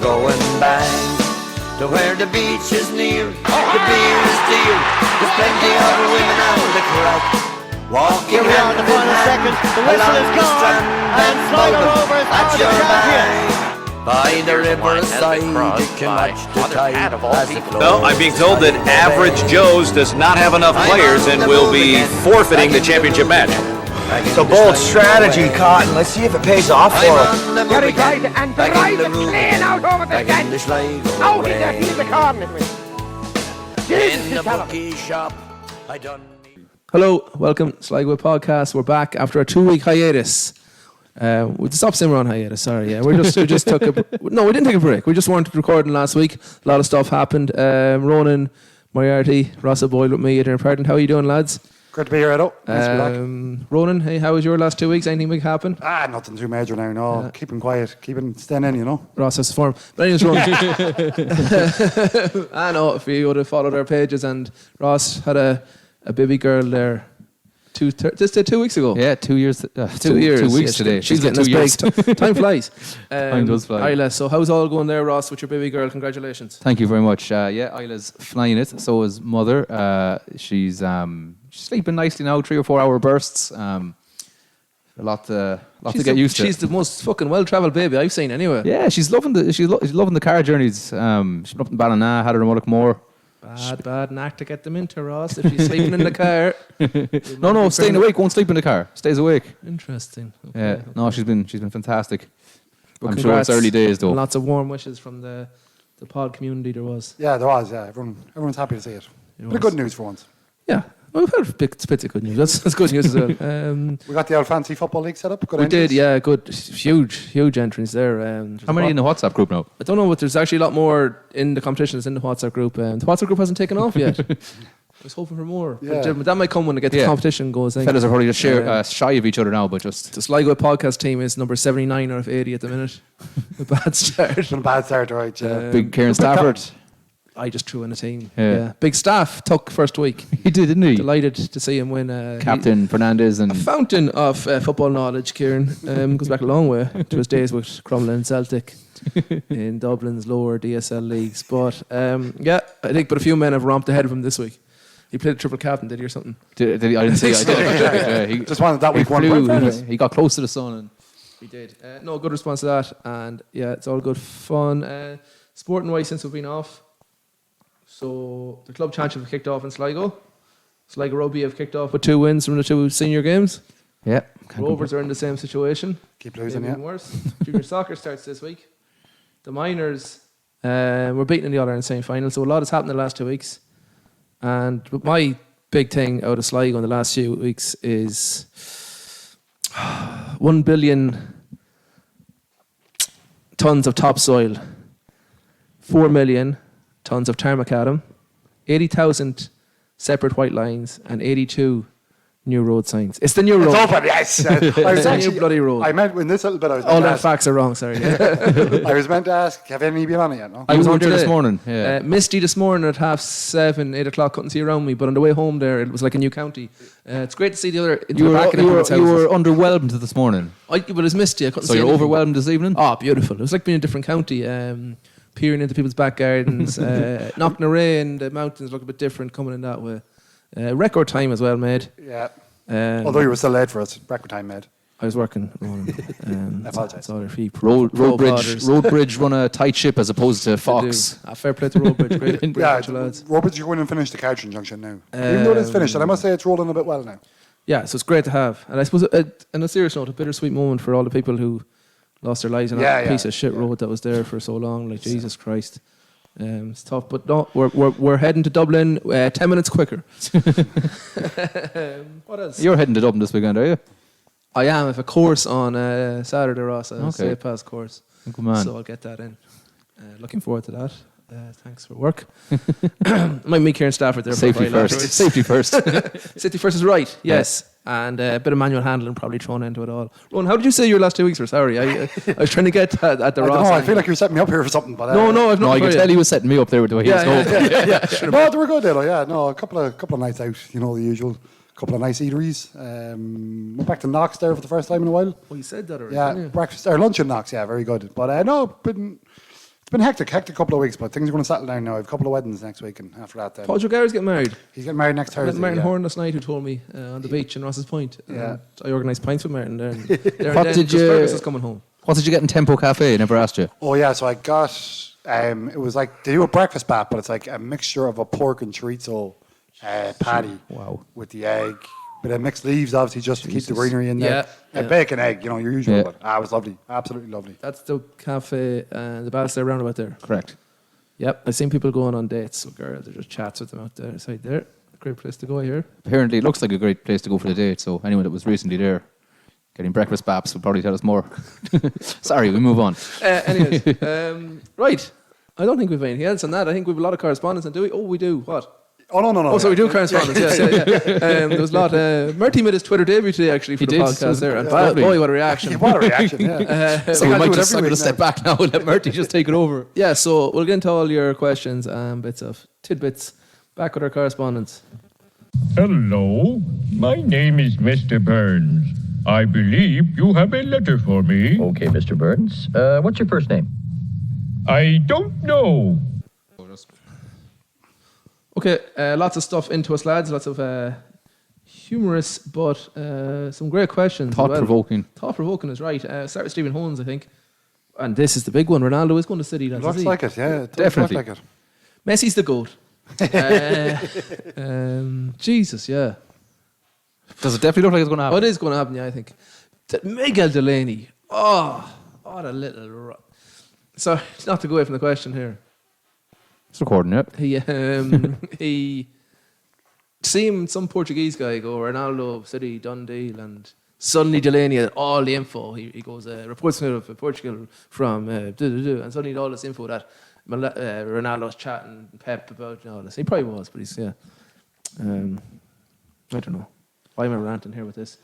going back to where the beach is near, the beer is dear, there's plenty of women on the crack. Walking here we are in the final second, the whistle is gone, and Sligo Rovers are the champions. By the riverside, you can watch the tide as it flows. No, I'm being told that Average Joe's does not have enough players and will be forfeiting the championship match. It's a bold strategy, Cotton. Let's see if it pays off for him. Very tight and drives it clean out over the fence. Out in there, he's the corner. In the bookie shop, I done. Hello, welcome to Sligo Podcast. We're back after a 2-week hiatus. We stopped saying we're on hiatus. Sorry, yeah, we just took a. No, we didn't take a break. We just weren't recording last week. A lot of stuff happened. Ronan, Moriarty, Rossa Boyle with me, Adrian Pardon. How are you doing, lads? Good to be here, Edo. Nice to be back. Ronan, hey, how was your last 2 weeks? Anything big happen? Nothing too major now. No, keeping quiet, staying in, you know. Ross has form. But anyways, Ronan. I know if you would have followed our pages, and Ross had a baby girl there. 2 weeks ago. Yeah, 2 years. 2 years. 2 weeks yes, today. She's getting 2 years. Time flies. Time does fly. Isla, so how's all going there, Ross, with your baby girl? Congratulations. Thank you very much. Isla's flying it. So is mother. She's sleeping nicely now. 3 or 4 hour bursts. A lot to get used to. She's the most fucking well-travelled baby I've seen anyway. Yeah, she's loving the car journeys. She's been up in Ballina, had her in Mullockmore. Bad knack to get them into, Ross. If she's sleeping in the car. No, staying awake, won't sleep in the car. Stays awake. Interesting. Okay, Yeah, okay. no, she's been fantastic. But I'm sure it's early days though. Lots of warm wishes from the pod community. There was. Yeah, there was. Yeah, everyone's happy to see it. Bit of good news for once. Yeah. Well, we've had bits of good news. That's good news as well. We got the old fancy football league set up. Good we entrance. did, yeah. Good, huge entrance there. How many in the WhatsApp group now? I don't know, but there's actually a lot more in the competition that's in the WhatsApp group. The WhatsApp group hasn't taken off yet. I was hoping for more. Yeah. But that might come when the competition goes. Fellas are probably just shy of each other now, but just... The Sligo podcast team is number 79 out of 80 at the minute. A bad start. It's been a bad start, right? Yeah. Big Kieran Stafford. I just threw in a team. Yeah. Big staff took first week. He did, didn't he? Delighted to see him win. Captain Fernandez and... A fountain of football knowledge, Kieran. Goes back a long way to his days with Crumlin and Celtic in Dublin's lower DSL leagues. But I think a few men have romped ahead of him this week. He played triple captain, did he, or something? Did he? I didn't see. I did. He just wanted that week one. He got close to the sun. And He did. No, good response to that. And yeah, it's all good fun. Sporting wise, since we've been off. So the club championship kicked off in Sligo. Sligo Rugby have kicked off with 2 wins from the 2 senior games. yeah. Rovers are in the same situation. Keep losing, Maybe yeah. even worse. Junior soccer starts this week. The minors were beaten in the All-Ireland semi-final, so a lot has happened in the last 2 weeks. And my big thing out of Sligo in the last few weeks is 1 billion tonnes of topsoil, 4 million tonnes of tarmacadam, 80,000 separate white lines, and 82 new road signs. It's the new road. It's open, yes. I was a new bloody road. I meant in this little bit. I was All meant to them ask. facts are wrong, sorry. I was meant to ask. Have any been on it yet? No. I was You were on there this today. morning. Yeah. Misty this morning at 7:30, 8 o'clock. Couldn't see around me, but on the way home there, it was like a new county. It's great to see the other. you were underwhelmed this morning. But it was misty. I couldn't So see you're anything. overwhelmed this evening. Oh, beautiful! It was like being in a different county. Peering into people's back gardens, knocking array, and the mountains look a bit different coming in that way. Record time as well, made. Yeah. Um, Although you were still late for us, record time made. I was working. I apologise. That's all their fee. Road Bridge run a tight ship as opposed to Fox. Fair play to Roadbridge. Great Yeah, bunch of lads. Roberts, you're going to finish the Cartron Junction now. Even though it's finished, and I must say it's rolling a bit well now. Yeah, so it's great to have. And I suppose, on a serious note, a bittersweet moment for all the people who lost their lives on that piece of shit road that was there for so long. Like, Jesus Christ. It's tough, but no, we're heading to Dublin 10 minutes quicker. What else? You're heading to Dublin this weekend, are you? I am. I have a course on Saturday, Ross. A Okay. safe pass course. Good man. So I'll get that in. Looking forward to that. Thanks for work. Might meet Kieran Stafford there. Safety for a while first. afterwards. Safety first. Safety first is right, yes. And a bit of manual handling probably thrown into it all. Ron, how did you say your last 2 weeks were? Sorry, I was trying to get at the I don't Ross. know, I feel like you're setting me up here for something. But, No, I've No, not. I can tell he was setting me up there with the way he was going. No, they were good, though. Yeah, no, a couple of nights out, you know, the usual. Couple of nice eateries. Went back to Knox there for the first time in a while. Oh, you said that already. Yeah, didn't you? breakfast or lunch in Knox. Yeah, very good. But no, it's been hectic couple of weeks, but things are going to settle down now. I have a couple of weddings next week, and after that, then Paul Jogare's getting married. he's getting married next I met Thursday. Martin yeah. Horn last night, who told me on the beach in Ross's Point. Yeah. I organised pints with Martin there. And there What and did then, you- Fergus is coming home. What did you get in Tempo Cafe? I never asked you. Oh yeah, so I got it was like they do a breakfast bat, but it's like a mixture of a pork and chorizo patty. Wow. With the egg, bit of mixed leaves, obviously, just to keep the greenery in there. Yeah. Bacon, egg, your usual. Yeah. But it was lovely, absolutely lovely. That's the cafe, the Ballister roundabout there. Correct. Yep, I've seen people going on dates with girls. They just chats with them out there, side there. Great place to go here. Apparently, it looks like a great place to go for the date. So anyone that was recently there, getting breakfast baps, will probably tell us more. Sorry, we move on. Anyways, right. I don't think we've anything else on that. I think we have a lot of correspondence. And do we? Oh, we do. What? Oh no. Oh, so we do correspondence. Yeah. There was a lot. Murty made his Twitter debut today, actually, for He the did. podcast there. And Lovely. boy, what a reaction! What a reaction! Yeah. So we we can't might do it just every I'm going to week step now. back now and let Murty just take it over. Yeah, so we'll get into all your questions and bits of tidbits. Back with our correspondence. Hello, my name is Mr. Burns. I believe you have a letter for me. Okay, Mr. Burns. What's your first name? I don't know. Okay, lots of stuff into us, lads. Lots of humorous, but some great questions. as well. Thought-provoking. Thought-provoking is right. Start with Stephen Holmes, I think. And this is the big one. Ronaldo is going to City. That's Looks like it, yeah. It does Definitely. Look like it. Messi's the GOAT. Jesus, yeah. Does it definitely look like it's going to Oh, happen? it is going to happen, yeah, I think. Miguel Delaney. Oh, what a little... Sorry, not to go away from the question here. It's recording, yeah. He seen some Portuguese guy go Ronaldo, City, done deal, and suddenly Delaney had all the info. He goes reports of Portugal from and suddenly had all this info that Ronaldo's chatting Pep about and all this. He probably was, but he's I don't know. Why am I ranting here with this?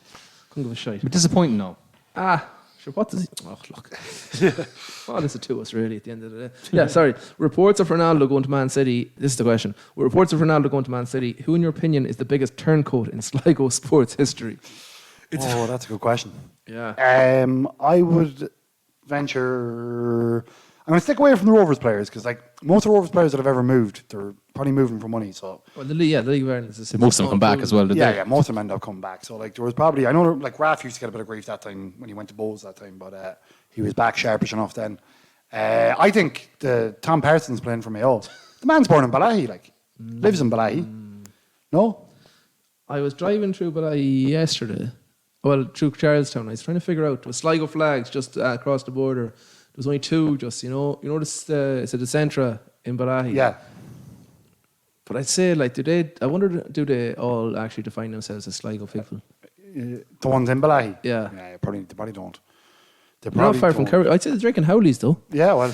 Couldn't give a shite. But disappointing now. Sure, what does he... Oh, look. What is it to us, really, at the end of the day? Yeah, sorry. Reports of Ronaldo going to Man City... This is the question. Reports of Ronaldo going to Man City. Who, in your opinion, is the biggest turncoat in Sligo sports history? That's a good question. Yeah. I would venture... I'm going to stick away from the Rovers players because, like, most of the Rovers players that have ever moved, they're probably moving for money. So Well, the League of Ireland is a Most of them come back as well, did they? yeah, most of them end up coming back. So, like, there was probably I know like Raf used to get a bit of grief that time when he went to Bowes that time, but he was back sharpish enough then. I think the Tom Parsons playing for Mayo. The man's born in Balahi, like lives in Balahi. No, I was driving through Balahi yesterday. Well, through Charlestown. I was trying to figure out. There was Sligo flags just across the border. There was only two, just, you know this, it's a Decentra in Balahi. yeah. But I'd say, like, I wonder, do they all actually define themselves as Sligo people? The ones in Balahi. Yeah. they probably don't. They They're not far from don't. Kerry. I'd say they're drinking Howleys, though. Yeah, well,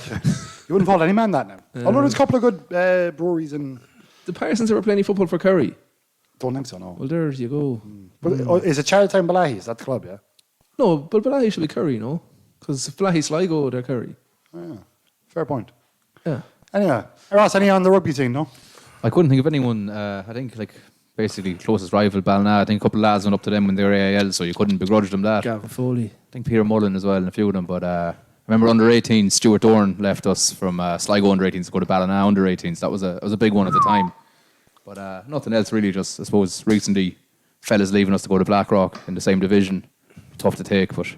you wouldn't fault any man that now. Although there's a couple of good breweries in. The Parsons ever play any football for Kerry? Don't think so, no. Well, there you go. But is it Charlottetown Balahi? Is that the club? Yeah. No, but Balahi should be Kerry, no? Because Balahi Sligo, they're Kerry. Oh, yeah. Fair point. Yeah. Anyway, Ross, any on the rugby team? No. I couldn't think of anyone. I think, like, basically closest rival, Ballina. I think a couple of lads went up to them when they were AIL, so you couldn't begrudge them that. Gavin Foley. I think Peter Mullen as well, and a few of them. But I remember under 18s, Stuart Dorn left us from Sligo under 18s to go to Ballina under 18s. That was a big one at the time. But nothing else really. Just, I suppose, recently fellas leaving us to go to Blackrock in the same division. Tough to take, but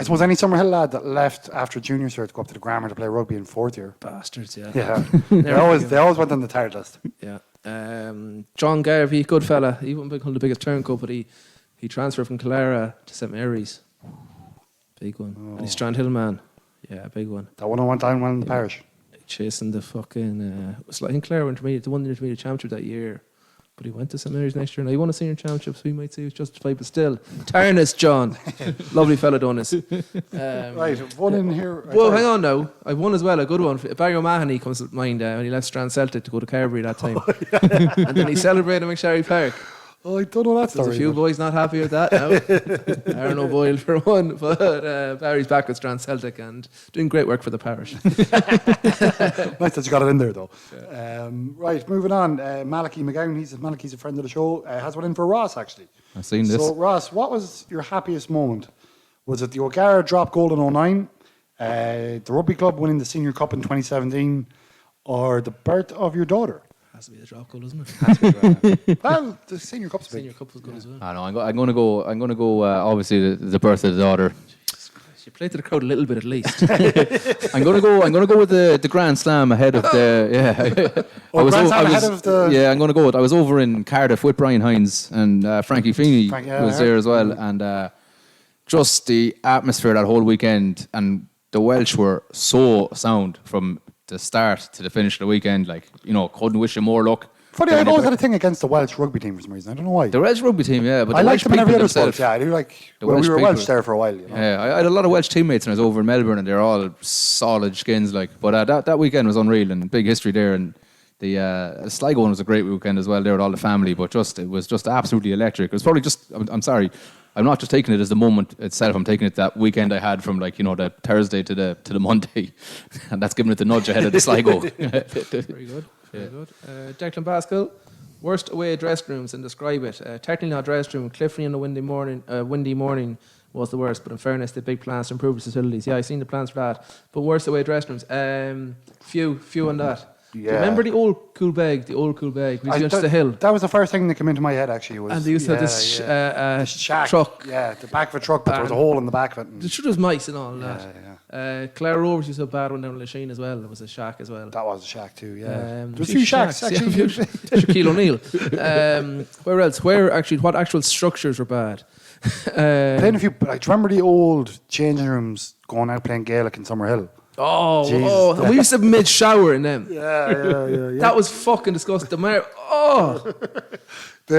I suppose any Summerhill lad that left after junior cert to go up to the Grammar to play rugby in fourth year. Bastards, yeah. Yeah, they always went on the tired list. Yeah. John Garvey, good fella. He wouldn't become the biggest turncoat, but he transferred from Clara to St Mary's. Big one. And he's Strandhill man. Yeah, big one. That one went down well in the parish. Chasing the fucking... I think Clare went to the one intermediate championship that year. But he went to St Mary's next year, and he won a senior championship, so we might say he was justified. But still, Tarnis, John. Lovely fella, Donis. Right, one in here. Well, hang on now. I've one as well, a good one. Barry O'Mahony comes to mind when he left Strand Celtic to go to Carberry that time. And then he celebrated in McSherry Park. Oh, I don't know that story. There's a few boys not happy with that now. Aaron O'Boyle for one, but Barry's back with Strand Celtic and doing great work for the parish. Nice that you got it in there, though. Yeah. Right, moving on. Malachy McGowan, Malachy's a friend of the show, has one in for Ross, actually. I've seen this. So, Ross, what was your happiest moment? Was it the O'Gara drop goal in 09? The rugby club winning the Senior Cup in 2017, or the birth of your daughter? Has to be the drop goal, doesn't it? Well, the Senior Cup's big. Senior Cup was good as well. I know. I'm going to go. Obviously, the birth of the daughter. She played to the crowd a little bit at least. I'm going to go with the Grand Slam ahead of the. Yeah. Grand Slam ahead of the. Yeah, I'm going to go with. I was over in Cardiff with Brian Hines and Frankie Feeney was there as well, and just the atmosphere that whole weekend, and the Welsh were so sound from the start to the finish of the weekend. Like, couldn't wish you more luck. Funny, I've always had a thing against the Welsh rugby team for some reason. I don't know why. The Welsh rugby team, yeah, but I the like Welsh them in every people other sport. themselves- Yeah, I do like. The Well, we Welsh were people. Welsh there for a while. Yeah, I had a lot of Welsh teammates when I was over in Melbourne, and they're all solid skins. But that weekend was unreal, and big history there. And the Sligo one was a great weekend as well. There with all the family, but it was just absolutely electric. It was probably just. I'm sorry, I'm not just taking it as the moment itself. I'm taking it that weekend I had from the Thursday to the Monday, and that's giving it the nudge ahead of the Sligo. Very good. Very good. Declan Pascal, worst away dressing rooms, and describe it. Technically not dressing room. Clifford on a windy morning was the worst, but in fairness, they had big plans to improve the facilities. Yeah, I seen the plans for that. But worst away dressing rooms. Few on that. Do you remember the old cool bag? We used to go to the hill. That was the first thing that came into my head, actually. Was, And they used to have this shack. truck. Yeah, the back of a truck, but there was a hole in the back of it. The truth was mice and all that. Clare Rovers used to have a bad one down in Lachine as well. There was a shack as well. That was a shack too, yeah. There was a few shacks, actually. Shaquille O'Neal. Where else? What actual structures were bad? Playing a few, do you remember the old changing rooms going out playing Gaelic in Summerhill? And we used to mid-shower in them. Yeah. That was fucking disgusting. They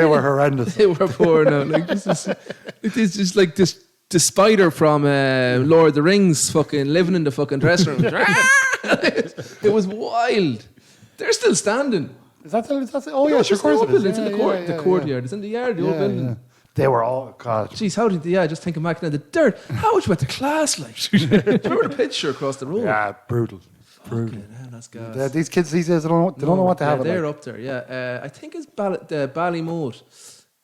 were horrendous. They were poor now. It is just like this. The spider from Lord of the Rings fucking living in the fucking dressing room. It was wild. They're still standing. Is that oh yeah, sure, of course it is. It's in the courtyard. It's in the yard, the old building. Yeah. They were all, God. Jeez, how did just thinking back now, the dirt. How much went to class like? Do you remember the picture across the road? Yeah, brutal. Fucking hell, that's gas. These kids these days, they don't know what to have. They're up there, yeah. I think it's the Ballymote,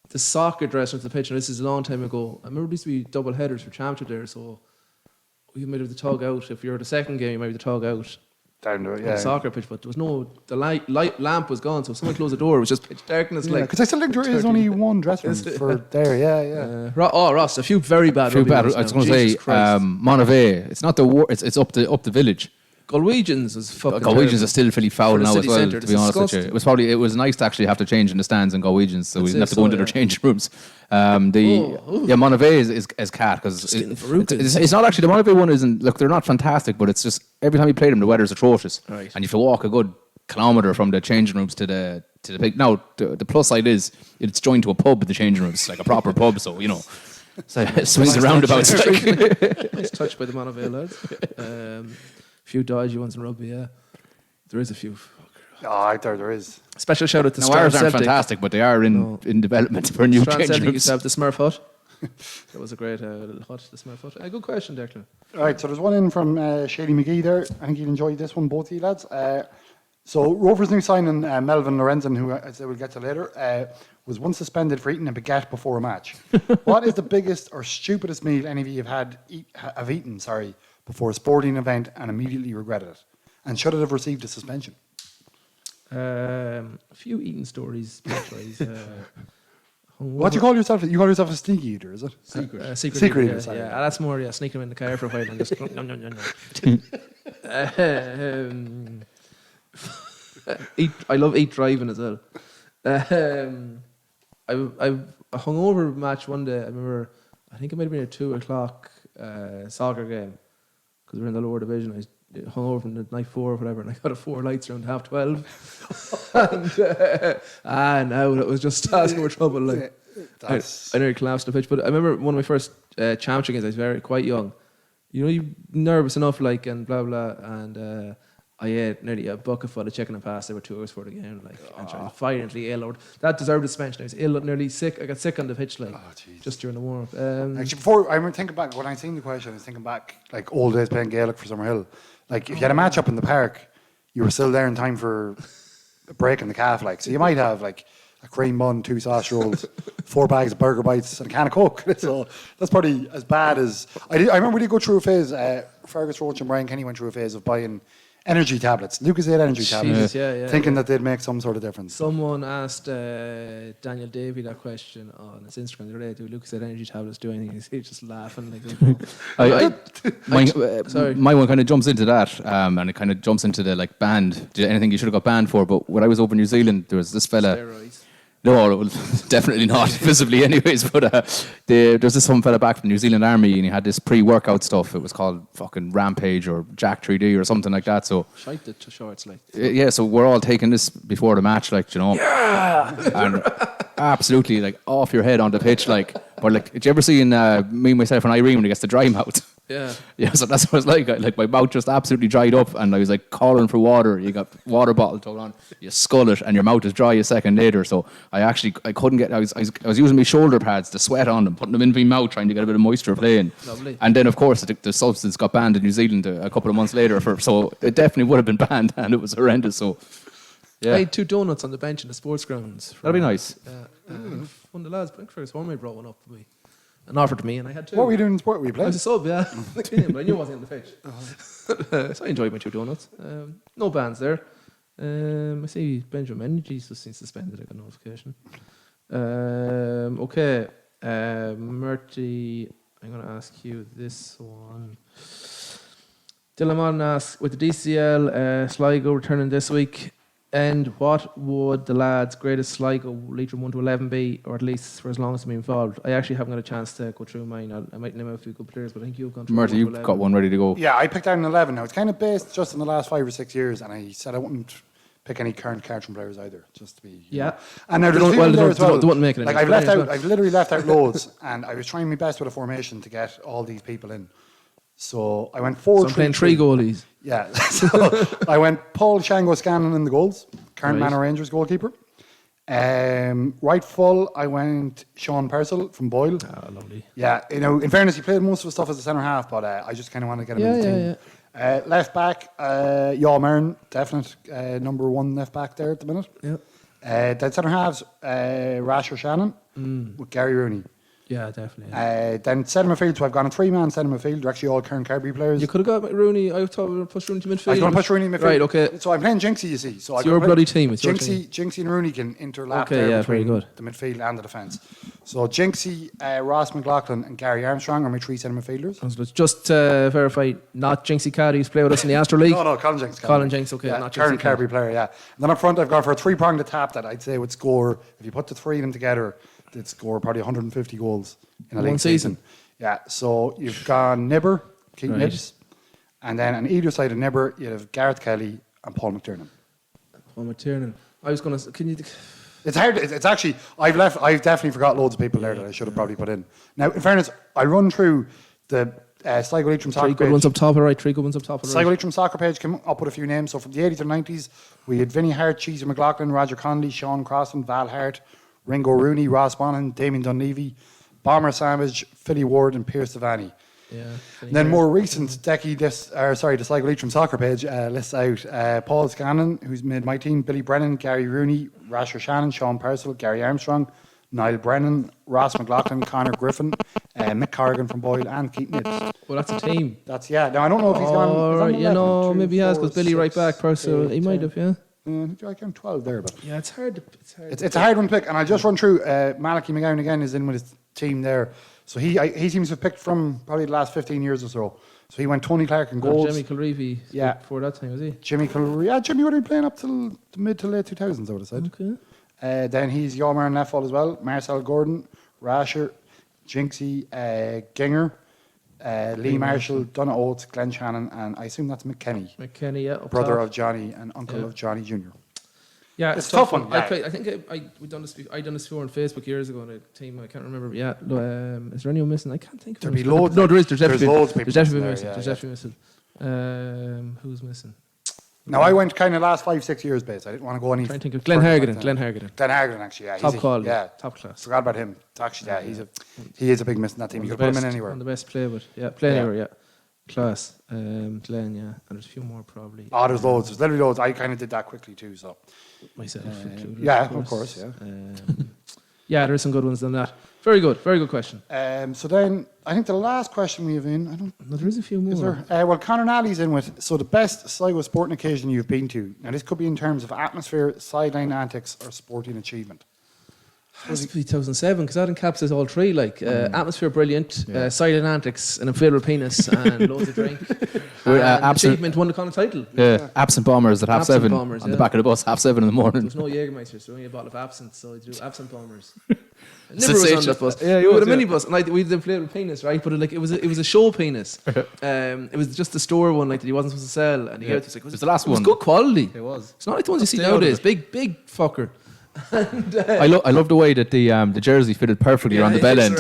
the soccer dressing room to the pitch, and this is a long time ago. I remember there used to be double headers for championship there, so you might have the tug out. If you're the second game, you might have the tug out. Down to it, The soccer pitch, but there was the light lamp was gone, so if someone closed the door, it was just pitch darkness. Because I still think there is only one dressing room for there, yeah. Ross, a few very bad. I was going to say, Monterey. It's not it's up the village. Galwegians was fucking. Galwegians are still fairly foul now as well. Centre, to be honest with you, it was nice to actually have to change in the stands in Galwegians, so we didn't have to go into their changing rooms. Monterey is cat because it's not actually the Monterey one isn't. Look, they're not fantastic, but it's just every time you play them, the weather's atrocious, right. and you have to walk a good kilometre from the changing rooms to the big. Now the plus side is it's joined to a pub at the changing rooms, like a proper pub, so so it swings around about. Nice touch by the Monterey lads. Few dodgy ones in rugby, yeah. There is a few. There is. Special shout out to Ours aren't fantastic, but they are in development for new Strand change Celtic rooms. used to have the Smurf hut. That was a great little hut, the Smurf hut. Good question, Declan. All right, so there's one in from Shady McGee there. I think you'll enjoy this one, both of you lads. So Rovers' new signing, Melvin Lorenzen, who I say we'll get to later, was once suspended for eating a baguette before a match. What is the biggest or stupidest meal any of you have eaten before a sporting event and immediately regretted it? And should it have received a suspension? A few eating stories. What do you call yourself? You call yourself a sneaky eater, is it? Secret eater. Sorry. Yeah, that's more. Sneaking them in the car for a while and just. I love eat driving as well. I hung over match one day. I remember. I think it might have been a 2:00 soccer game because we were in the lower division. I hung over from the night 4 or whatever, and I got a 4 lights around 12:30. And now that was just asking for trouble. Like I nearly collapsed the pitch. But I remember one of my first championship games. I was quite young. You're nervous enough, like, and blah blah, and I ate nearly a bucket full of chicken and pasta over 2 hours for the game, like, and tried violently ill. That deserved a suspension. I was ill, nearly sick. I got sick on the pitch, like, just during the warm up. Actually, before I remember thinking back when I seen the question, I was thinking back like old days playing Gaelic for Summerhill. Like, if you had a match up in the park, you were still there in time for a break in the calf, like, so you might have like a cream bun, 2 sausage rolls, 4 bags of burger bites, and a can of Coke. So that's probably as bad as... I remember we did go through a phase, Fergus Roach and Brian Kenny went through a phase of buying energy tablets, Lucozade energy tablets, thinking that they'd make some sort of difference. Someone asked Daniel Davey that question on his Instagram the other day, do Lucozade energy tablets do anything? He's just laughing. My one kind of jumps into that, and it kind of jumps into the like banned, anything you should have got banned for. But when I was over in New Zealand, there was this fella. Steroids. No, definitely not, visibly anyways. But there's this one fella back from the New Zealand Army, and he had this pre-workout stuff. It was called fucking Rampage or Jack 3D or something like that. So Shite the shorts, like. yeah, so we're all taking this before the match, like, you know. Yeah! And absolutely, like, off your head on the pitch, like. But, like, did you ever see in Me, Myself and Irene when he gets the dry mouth? Yeah. Yeah, so that's what it was like. Like, my mouth just absolutely dried up, and I was, like, calling for water. You got water bottle thrown on, you scull it, and your mouth is dry a second later. So I couldn't get... I was using my shoulder pads to sweat on them, putting them in my mouth, trying to get a bit of moisture playing. Lovely. And then, of course, the substance got banned in New Zealand a couple of months later. So it definitely would have been banned, and it was horrendous. So, yeah. I had 2 donuts on the bench in the sports grounds. That'd be nice. One of the lads, I think Fergus Hormey brought one up for me and offered to me, and I had 2. What were you doing in sport? Were you I playing? was a sub, yeah. But I knew I wasn't on the pitch. So I enjoyed my 2 donuts. No bans there. I see Benjamin Energies just been suspended. I got a notification. Okay. Murty, I'm going to ask you this one. Dylan asks, with the DCL Sligo returning this week, and what would the lads' greatest Sligo Leitrim 1 to 11 be, or at least for as long as they've been involved? I actually haven't got a chance to go through mine. I might name a few good players, but I think you've gone through Murty, 1 to you've 11. got one ready to go. Yeah, I picked out an 11. Now, it's kind of based just in the last 5 or 6 years, and I said I wouldn't pick any current Cartron players either, just to be... Yeah. know. And now They there's don't- people they there don't- as well. they wouldn't make it Like, any I've players, literally left out loads, and I was trying my best with a formation to get all these people in. So I went 4-3-3. So I'm playing 3 goalies. Yeah. So I went Paul Shango Scanlon in the goals, current Right. Manor Rangers goalkeeper. Right full, I went Sean Purcell from Boyle. Oh, lovely. Yeah, you know, in fairness, he played most of his stuff as a centre half, but I just kind of want to get him in the team. Left back, Yaw Mern, definite number 1 left back there at the minute. Yeah. Then centre halves, Rasher Shannon with Gary Rooney. Yeah, definitely. Then centre midfield, so I've gone a 3-man centre midfield. They're actually all current Kirby players. You could have got Rooney. I thought we were going to push Rooney to midfield. I was going to push Rooney in midfield. Right, okay. So I'm playing Jinxie, you see. So It's your bloody team. It's your team. Jinxie and Rooney can interlap Okay, there yeah, between very good. the midfield and the defence. So Jinxie, Ross McLaughlin and Gary Armstrong are my 3 centre midfielders. Just to verify, not Jinxie Caddy who's played with us in the Astro League. No, Colin Jinx. Colin Jinx, okay, Yeah, not current Jinxie Kirby player, yeah. And then up front, I've gone for a 3-pronged attack that I'd say would score, if you put the 3 of them together, they'd score probably 150 goals in a One league season. Yeah, so you've gone Nibber, Keith Right. Nibs, and then on either side of Nibber, you have Gareth Kelly and Paul McTiernan. Paul McTiernan. I was going to... Can you... It's hard. It's actually I've definitely forgot loads of people there that I should have probably put in. Now, in fairness, I run through the Sligo Leitrim soccer 3 good page. ones up top, all right. 3 good ones up top, all Sligo right. Leitrim soccer page came up with a few names. So from the 80s and 90s, we had Vinnie Hart, Cheeser McLaughlin, Roger Connolly, Sean Crossan, Val Hart, Ringo Rooney, Ross Bonan, Damien Dunleavy, Bomber Savage, Philly Ward, and Pierce Devaney. Yeah. Then more recent the Sligo Leitrim soccer page lists out Paul Scanlon, who's made my team, Billy Brennan, Gary Rooney, Rasher Shannon, Sean Purcell, Gary Armstrong, Niall Brennan, Ross McLaughlin, Connor Griffin, Mick Corrigan from Boyle, and Keith Nibs. Well, that's a team. That's, yeah. Now, I don't know if he's gone... All he's on right, 11, 2, maybe he has, 4, because Billy right 6, back, Purcell, 8, he might 10. have, yeah. I think I count 12 there, but... Yeah, it's hard. It's a hard one to pick, and I'll just run through. Malachi McGowan again is in with his team there. So he seems to have picked from probably the last 15 years or so. So he went Tony Clark in goals. Jimmy Kilreevy before that time, was he? Jimmy would have been playing up till the mid to late 2000s, I would have said. Okay. Then he's Yormer and left full as well. Marcel Gordon, Rasher, Jinxie, Ginger, Lee Marshall, Donna Oates, Glenn Shannon, and I assume that's McKenny. McKenny, yeah. Brother top. of Johnny and uncle of Johnny Jr. Yeah, It's a tough one. I think we done this. I done this before on Facebook years ago on a team. I can't remember. But yeah, is there anyone missing? I can't think of. There'd be anyone. loads. No, there is. There's definitely loads of people There's definitely missing missing. there, There's definitely missing. Who's missing? Now, I went kind of last 5-6 years base. I didn't want to go any. Trying to think of Glenn further Harrigan. back Glenn then. Harrigan. Glenn Harrigan, actually, yeah. Top quality. Yeah. Top class. Forgot about him. Actually, yeah, he is a big miss in that team. You could put him in anywhere. One of the best play, but yeah, play anywhere. Yeah. Class. Glenn, yeah. And there's a few more probably. Oh, there's loads. There's literally loads. I kind of did that quickly too. So Myself included. yeah, of course, yeah. Yeah, there's some good ones than that. Very good question. So then I think the last question we have in. I don't. No, there is a few more. Is there? Well, Conor Nally's in with. So the best Sligo sporting occasion you've been to. Now this could be in terms of atmosphere, sideline antics, or sporting achievement. Has to be 2007 because that encapsulates all three. Like atmosphere, brilliant. Silent antics, an inflatable penis, and loads of drink. Achievement won the Connacht title. Yeah, absent bombers at half Absent seven bombers, on the yeah. back of the bus, 7:30 in the morning. There was no Jägermeister, so only a bottle of absinthe. So I do absent bombers. Never was on Sensation. that bus. Yeah, we he had was, a minibus, and like we had the inflatable penis, right? But it was a show penis. It was just the store one, like that he wasn't supposed to sell, and he gave it to us. Like, It was the last it was one. good quality. It was. It's not like the ones you see Stay out of nowadays. it. Big fucker. And, I love the way that the jersey fitted perfectly around the bell end.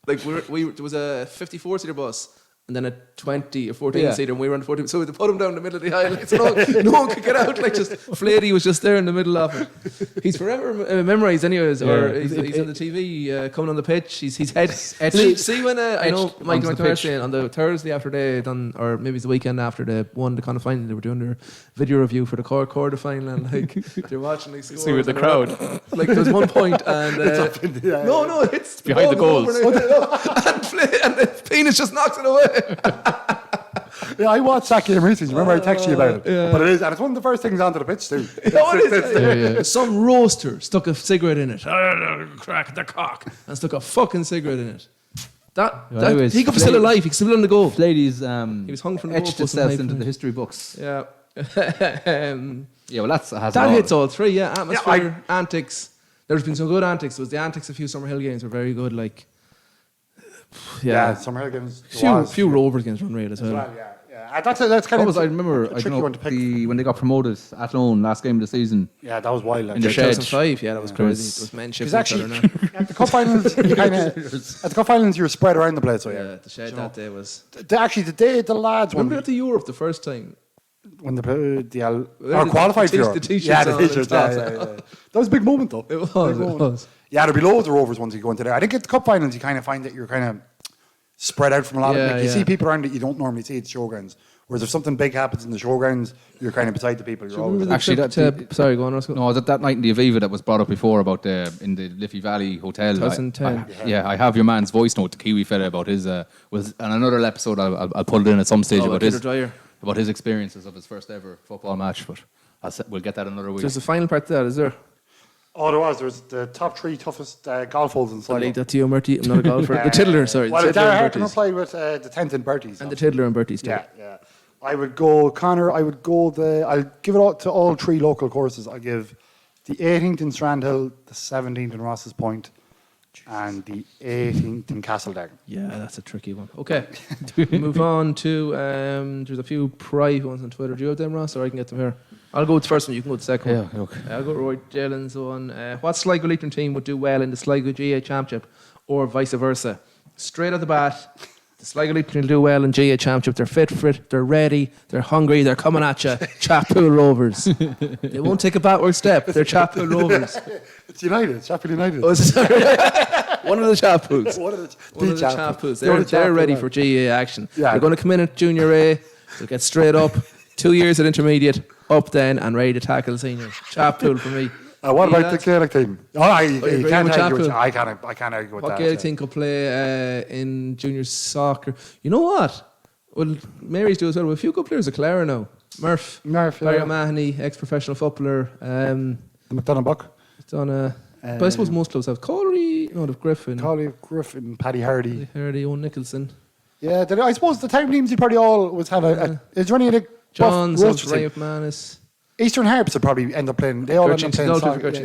There was a 54-seater bus and then a 20 or 14-seater, and we were on the 14. So we had to put him down in the middle of the aisle. Like, so no one could get out. Like, just Flaherty was just there in the middle of it. He's forever memorised, anyways. Or he's on the TV coming on the pitch. He's head. See when I know Mike McNair on the Thursday after they done, or maybe it's the weekend after they won the kind of final, they were doing their video review for the quarter final, and like they're watching like See with the crowd. Like there's one point and no, it's behind the ball goals. over and the penis just knocks it away. Yeah, I watched that game recently. Remember I texted you about it? Yeah. But it is, and it's one of the first things onto the pitch too. No, it is. Some roaster stuck a cigarette in it. Crack the cock and stuck a fucking cigarette in it. anyways, he could be still alive. He could still be on the go. Ladies, He was hung from the etched goalpost itself and into played. the history books. Yeah. Yeah, well, that That hits all three. Yeah, atmosphere, antics. There's been some good antics. It was the antics of a few Summerhill games were very good. Like, Yeah, Summerhill games. Few Rovers games were unreal as well. Yeah. That's kind of I remember, a tricky one to pick. when they got promoted at Lone last game of the season. Yeah, that was wild. In the shed. 2005, yeah, that was crazy. It was men shifting each other now. At the cup finals, you kind of at the cup finals you're spread around the place. So Yeah, the shed that day was. the day the lads Remember won at the Europe the first time? when qualified for Europe. The t-shirts Yeah, the on and t-shirts. stuff. Yeah. That was a big moment though. It was. Yeah, there'll be loads of Rovers once you go into there. I think at the cup finals you kind of find that you're kind of spread out from a lot of. Like, you see people around that you don't normally see at showgrounds. Whereas if something big happens in the showgrounds, you're kind of beside the people. You're always Actually, sorry, go on, Roscoe. No, that night in the Aviva that was brought up before about in the Liffey Valley Hotel. 2010. I have your man's voice note, the Kiwi fella, about his was on another episode. I'll put it in at some stage about his experiences of his first ever football match. But we'll get that another week. There's a final part to that, is there? Oh, there was. There was the top three toughest golf holes in I'll Sligo. leave that to you, Murty. I'm not a golfer. The Tiddler, sorry. Well, the Tiddler Dara and Harkin Bertie's. played with the 10th and Bertie's. And the Tiddler and Bertie's too. Yeah. I would go, Connor, I'll give it all to all three local courses. I'll give the 18th in Strandhill, the 17th in Ross's Point, and the 18th in Castledown. Yeah, that's a tricky one. Okay, move on to, there's a few private ones on Twitter. Do you have them, Ross, or I can get them here? I'll go with the first one, you can go with the second one. Yeah, look. I'll go with Roy Jellen's one. What Sligo Leitrim team would do well in the Sligo GA Championship, or vice versa? Straight at the bat, the Sligo Leitrim will do well in GA Championship. They're fit for it, they're ready, they're hungry, they're coming at you. Chappool Rovers. They won't take a backward step, they're Chappool Rovers. It's United, Sheffield United. Oh, sorry. One of the Chappools. One of the Chappools. They're They're ready Chappool, for GA action. Yeah. They're going to come in at Junior A, they'll get straight up, 2 years at intermediate, up then, and ready to tackle senior. Chappool for me. What about the Gaelic team? agree Can't with argue with Chappool? I can't argue with What that. Gaelic team could play in junior soccer? You know what? Well, Mary's do as well. With a few good players of Clara now. Murph, Barry O'Mahony, ex-professional footballer. The McDonagh Buck. But I suppose most clubs have Colliery, the Griffin. Griffin, Paddy Hardy. Owen Nicholson. Yeah, I suppose the town teams you probably always have is there any of the John's, Roasters Ray team? of Manus. Eastern Harps would probably end up playing. They all end up playing Celtic, yeah.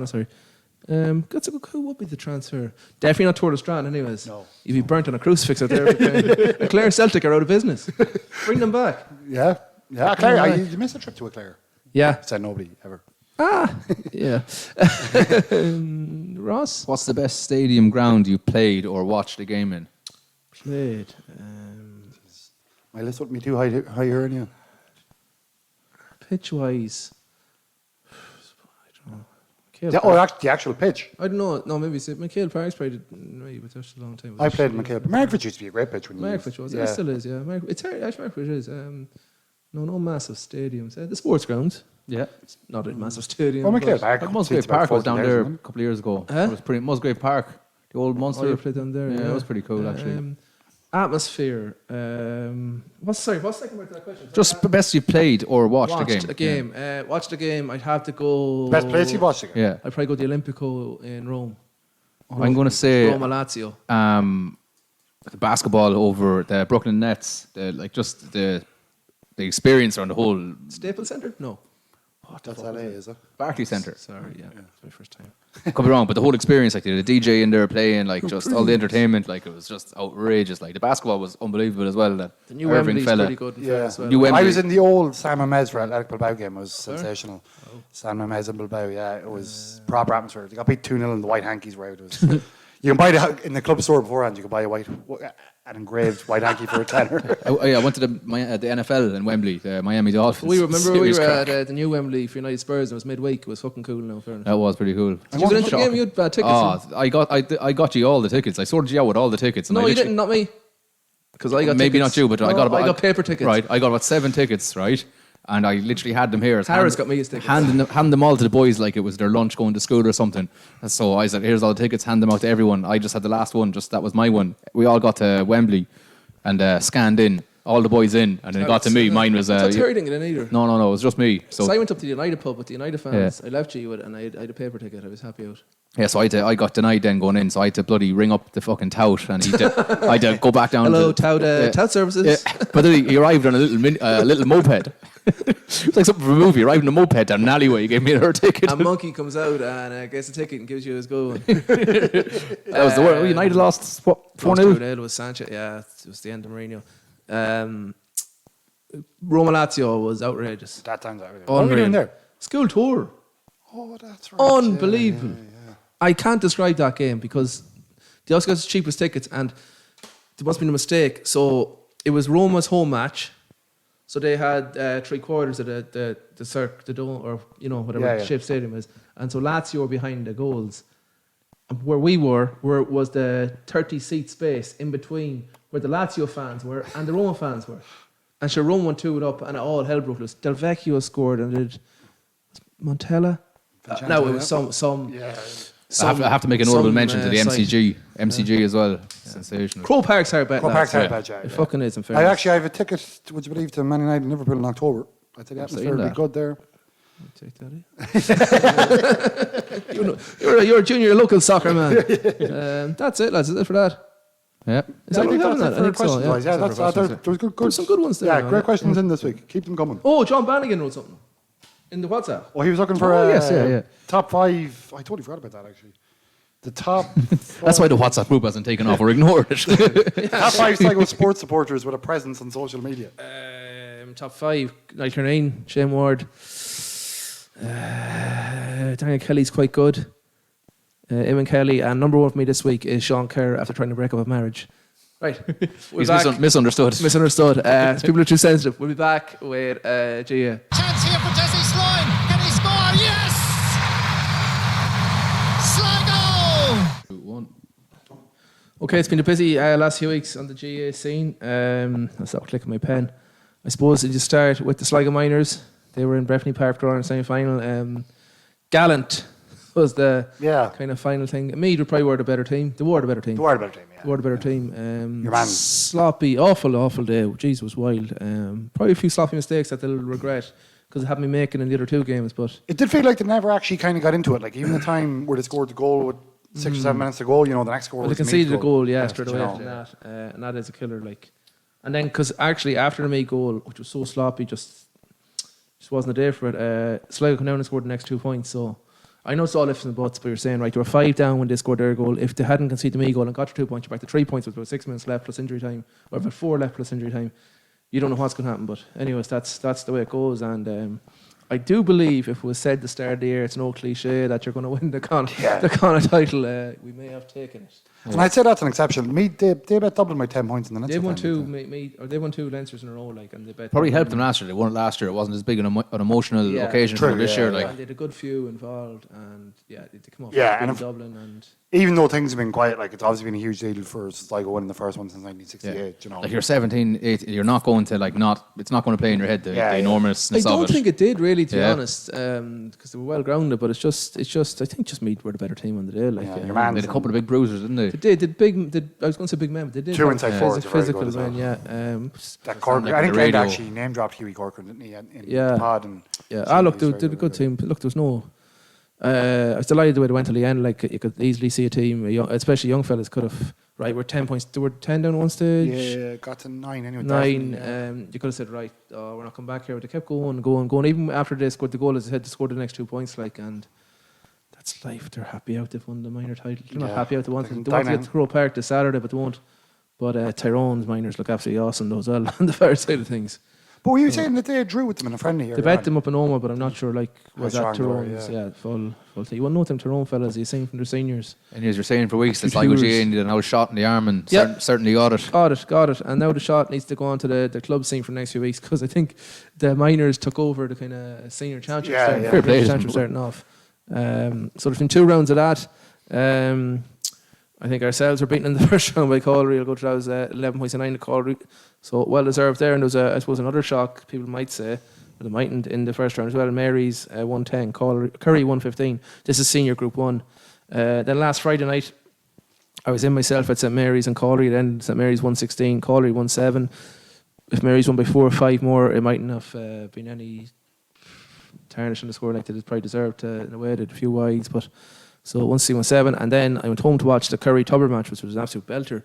Sorry. Who would be the transfer? Definitely not Tour de Strand, anyways. No. You'd be burnt on a crucifix out there. Clare and Celtic are out of business. Bring them back. Yeah. Clare, you missed a trip to a Clare. Yeah. Said nobody ever. Yeah. Ross? What's the best stadium ground you played or watched a game in? Played. My list wouldn't be too higher than you. Pitch-wise, I don't know. McHale The actual pitch. I don't know. No, maybe McHale Park's probably maybe, but that's a long time. I played McHale. Markford used to be a great pitch when Markford was. It still is. Yeah, it's actually Markford is. No massive stadiums. The sports ground. Yeah. It's not a massive stadium. Well, McHale Park. Musgrave Park was down there a couple of years ago. Huh? It was pretty. Musgrave Park, the old Munster. Oh, you played down there. Yeah, it was pretty cool actually. Atmosphere. What's the second part of that question? Just the best you played or watched the game. Watched the game. I'd have to go. Best place you watched the game? Yeah. I'd probably go to the Olimpico in Rome. I'm going to say Roma Lazio. the basketball over the Brooklyn Nets. The experience around the whole Staples Center? No. That's LA, is it? Barclays Centre. Sorry, yeah. It's my first time. Could be wrong, but the whole experience, like the DJ in there playing, like just all the entertainment, like it was just outrageous. Like the basketball was unbelievable as well. The new Irving Wembley's fella. pretty good. As well. New Wembley. I was in the old San Mamés for Athletic Bilbao game. It was sensational. San Mamés in Bilbao, yeah. It was proper atmosphere. They got beat 2-0 and the white hankies were out. It was, you can buy in the club store beforehand, you can buy an engraved white hanky for a tenner. I went to the NFL in Wembley, the Miami Dolphins. We were at the new Wembley for United Spurs and it was midweek. It was fucking cool now, fairness. That was pretty cool. Did you get into the game? You had bad tickets. I got you all the tickets. I sorted you out with all the tickets. No, you didn't, not me. Because I got maybe tickets. not you, but I got paper tickets. Right, I got about 7 tickets, right? And I literally had them here. Harris got me his tickets. Hand them all to the boys like it was their lunch going to school or something. And so I said, here's all the tickets, hand them out to everyone. I just had the last one, that was my one. We all got to Wembley and scanned in, all the boys in, and then it got to me. Mine was... That's Terry didn't get in either. No, it was just me. So I went up to the United pub with the United fans. I left you with it and I had a paper ticket. I was happy out. Yeah, so I got denied then going in, so I had to bloody ring up the fucking tout and I had to go back down. Hello, tout services. Yeah. But then he arrived on a little moped. It was like something from a movie. He arrived in a moped down an alleyway. He gave me her ticket. A monkey comes out and gets a ticket and gives you his go. That was the word. United lost, what, 4-0? It was Sanchez. Yeah, it was the end of Mourinho. Roma Lazio was outrageous. That time's outrageous. Unreal. What were you doing there? School tour. Oh, that's right. Unbelievable. Yeah. I can't describe that game because they also got the cheapest tickets and there must have been a mistake. So it was Roma's home match. So they had 3/4 of the cirque, the dome, or whatever the shape stadium is. And so Lazio were behind the goals. And where we were was the 30-seat space in between where the Lazio fans were and the Roma fans were. And sure, Roma went 2-0 up and all hell broke loose. Del Vecchio scored and did Montella? No, it was some. Yeah. I have to make an honourable mention to the MCG as well. Sensational. Crow Park's hard bet. Crow Park's hard bet, yeah. It fucking is, in fairness. I have a ticket, would you believe, to Man United in Liverpool in October. I think the atmosphere will be good there. Take that, you're a junior local soccer man. That's it, lads. Is it for that? Yeah. Is that what we have? I think so, yeah. There was some good ones there. Yeah, great questions in this week. Keep them coming. Oh, John Bannigan wrote something in the WhatsApp. Oh, he was looking for top 5. I totally forgot about that, actually. The top... That's why the WhatsApp group hasn't taken off or ignored it. Top 5 Sligo sports supporters with a presence on social media. Top 5. Nigel Nine, Shane Ward. Daniel Kelly's quite good. Eamon Kelly. And number 1 for me this week is Sean Kerr after trying to break up a marriage. Right. He's misunderstood. Misunderstood. People are too sensitive. We'll be back with Gia. Chance here for Jesse Sloan. Can he score? Yes! Sligo! Okay, it's been a busy last few weeks on the GA scene. I'll stop clicking my pen. I suppose you just start with the Sligo Miners. They were in Breffni Park drawing semi-final. Gallant was the kind of final thing. Meath probably were the better team. They were the better team. They were the better team, yeah. They were the better team. Your man. Sloppy, awful day. Jeez, was wild. Probably a few sloppy mistakes that they'll regret because it had me making in the other 2 games. But it did feel like they never actually kind of got into it. Like even the time where they scored the goal with 6 or 7 minutes to go, the next goal was they conceded a goal, straight away after that. And that is a killer. And then because actually after the Meath goal, which was so sloppy, just wasn't a day for it. Sligo came down and scored the next 2 points. So I know it's all ifs and buts, but you're saying, right, they were 5 down when they scored their goal. If they hadn't conceded the Meath goal and got to 2 points, you're back to 3 points with about 6 minutes left plus injury time, or about 4 left plus injury time. You don't know what's going to happen, but anyways, that's the way it goes. And I do believe if it was said at the start of the year, it's no cliche that you're going to win the Connacht title. We may have taken it. And I'd say that's an exception. They bet Dublin by 10 points in the Leinster. They won final, they won 2 Leinsters in a row, and they bet. Probably helped them last year. They won it last year. It wasn't as big an emotional occasion for them this year. And they had a good few involved, and they come off and Dublin and. Even though things have been quiet, it's obviously been a huge deal for Sligo winning the first one since 1968. You know, you're 17, 18, you're not going to it's not going to play in your head the enormousness of it. I don't think it did really, to be honest, because they were well grounded. But it's just I think just Meath were the better team on the day. They had a couple of big bruisers, didn't they? They did I was going to say big men, but they did. 2 inside forwards, physical men. That Corcoran, I think Glenn actually name dropped Hughie Corcoran, didn't he? In the pod and look, they did a good team. Look, there was no. I was delighted the way they went to the end. You could easily see a team, especially young fellas, could have. Right, we're 10 points. They were 10 down one stage. Yeah, got to 9 anyway. 9. You could have said, right, we're not coming back here. But they kept going. Even after they scored the goal, as I said, they scored the next 2 points. And that's life. They're happy out. They've won the minor title. They're not happy out. They want to get to Crow Park this Saturday, but they won't. But Tyrone's minors look absolutely awesome, though, as well, on the far side of things. But were you saying that they drew with them in a friendly? They bet them up in Oma, but I'm not sure. Was that Tyrone's? Full. You won't know them Tyrone fellas. You've seen from their seniors. And as you're saying for weeks, it's like what you needed a shot in the arm, and certainly got it. Got it. And now the shot needs to go on to the club scene for the next few weeks, because I think the minors took over the kind of senior championship. Championship starting off. So there's been 2 rounds of that. I think ourselves were beaten in the first round by Colry. I'll go to that was 11 points to 9 to Colry. So well deserved there. And there was I suppose another shock, people might say, or they mightn't, in the first round as well. Mary's 110, Curry 115. This is senior group 1. Then last Friday night, I was in myself at St Mary's and Colry. Then St Mary's 116, Colry 17. If Mary's won by 4 or 5 more, it mightn't have been any tarnish in the score like that. It's probably deserved in a way. They had a few wides, but. So 117, and then I went home to watch the Curry-Tubber match, which was an absolute belter.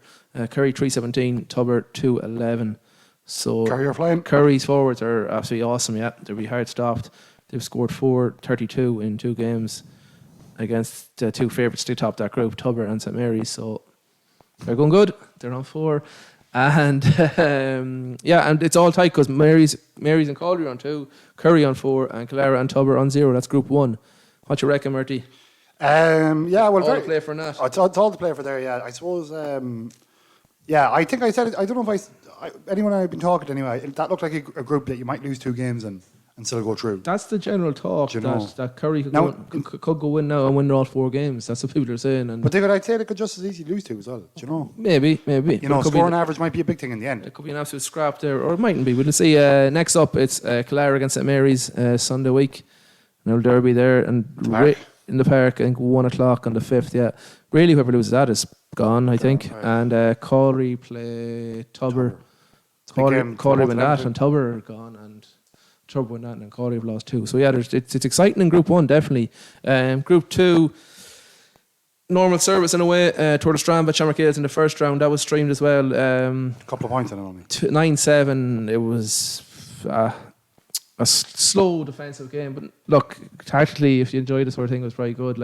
Curry 317, Tubber 211. So Curry are flying. Curry's forwards are absolutely awesome. Yeah, they'll be hard stopped. They've scored 432 in 2 games against the 2 favourites to top that group, Tubber and St Mary's. So they're going good. They're on 4, and and it's all tight because Mary's and Calder on 2, Curry on 4, and Clara and Tubber on 0. That's group 1. What you reckon, Murty? All to play for that. It's all to play for there. Yeah, I suppose. I think I said it. I don't know if anyone I've been talking to anyway. That looked like a group that you might lose 2 games and still go through. That's the general talk. That Curry could go in now and win all 4 games. That's what people are saying. But I'd say they could just as easily lose 2 as well. Do you know? Maybe. Scoring average might be a big thing in the end. It could be an absolute scrap there, or it mightn't be. We'll see. Next up, it's Clara against St Mary's Sunday week. An old derby there, and in the park, I think 1 o'clock on the 5th. Yeah, really, whoever loses that is gone, I think. Right. And Colry play Tubber. Colry win that, and Tubber are gone, and Tubber win that, and Colry have lost 2. So yeah, it's exciting in Group 1, definitely. Group 2, normal service in a way. Tour de Strand by Shamrock Hales in the first round. That was streamed as well. A couple of points in it only. 9-7. It was. A slow defensive game, but look, tactically, if you enjoy this sort of thing, it was very good.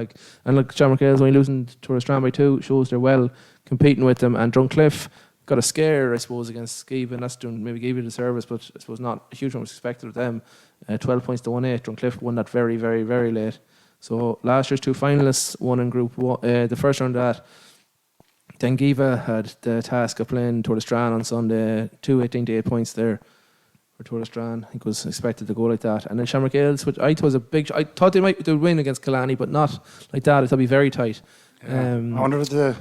Shamrock Hales only losing to Tour de Strand by 2 shows they're well competing with them. And Drumcliff got a scare, I suppose, against Skeeve, and that's doing maybe gave you the service, but I suppose not a huge one was expected of them. 12 points to 1-8. Drumcliff won that very, very, very late. So last year's 2 finalists won in Group 1. The first round of that, Dengiva had the task of playing Tour de Strand on Sunday. 18 to 8 points there. For Tour de Strand, I think was expected to go like that. And then Shamrock Hales, which I thought was I thought they would win against Killarney, but not like that. I thought it'd be very tight. I wonder if the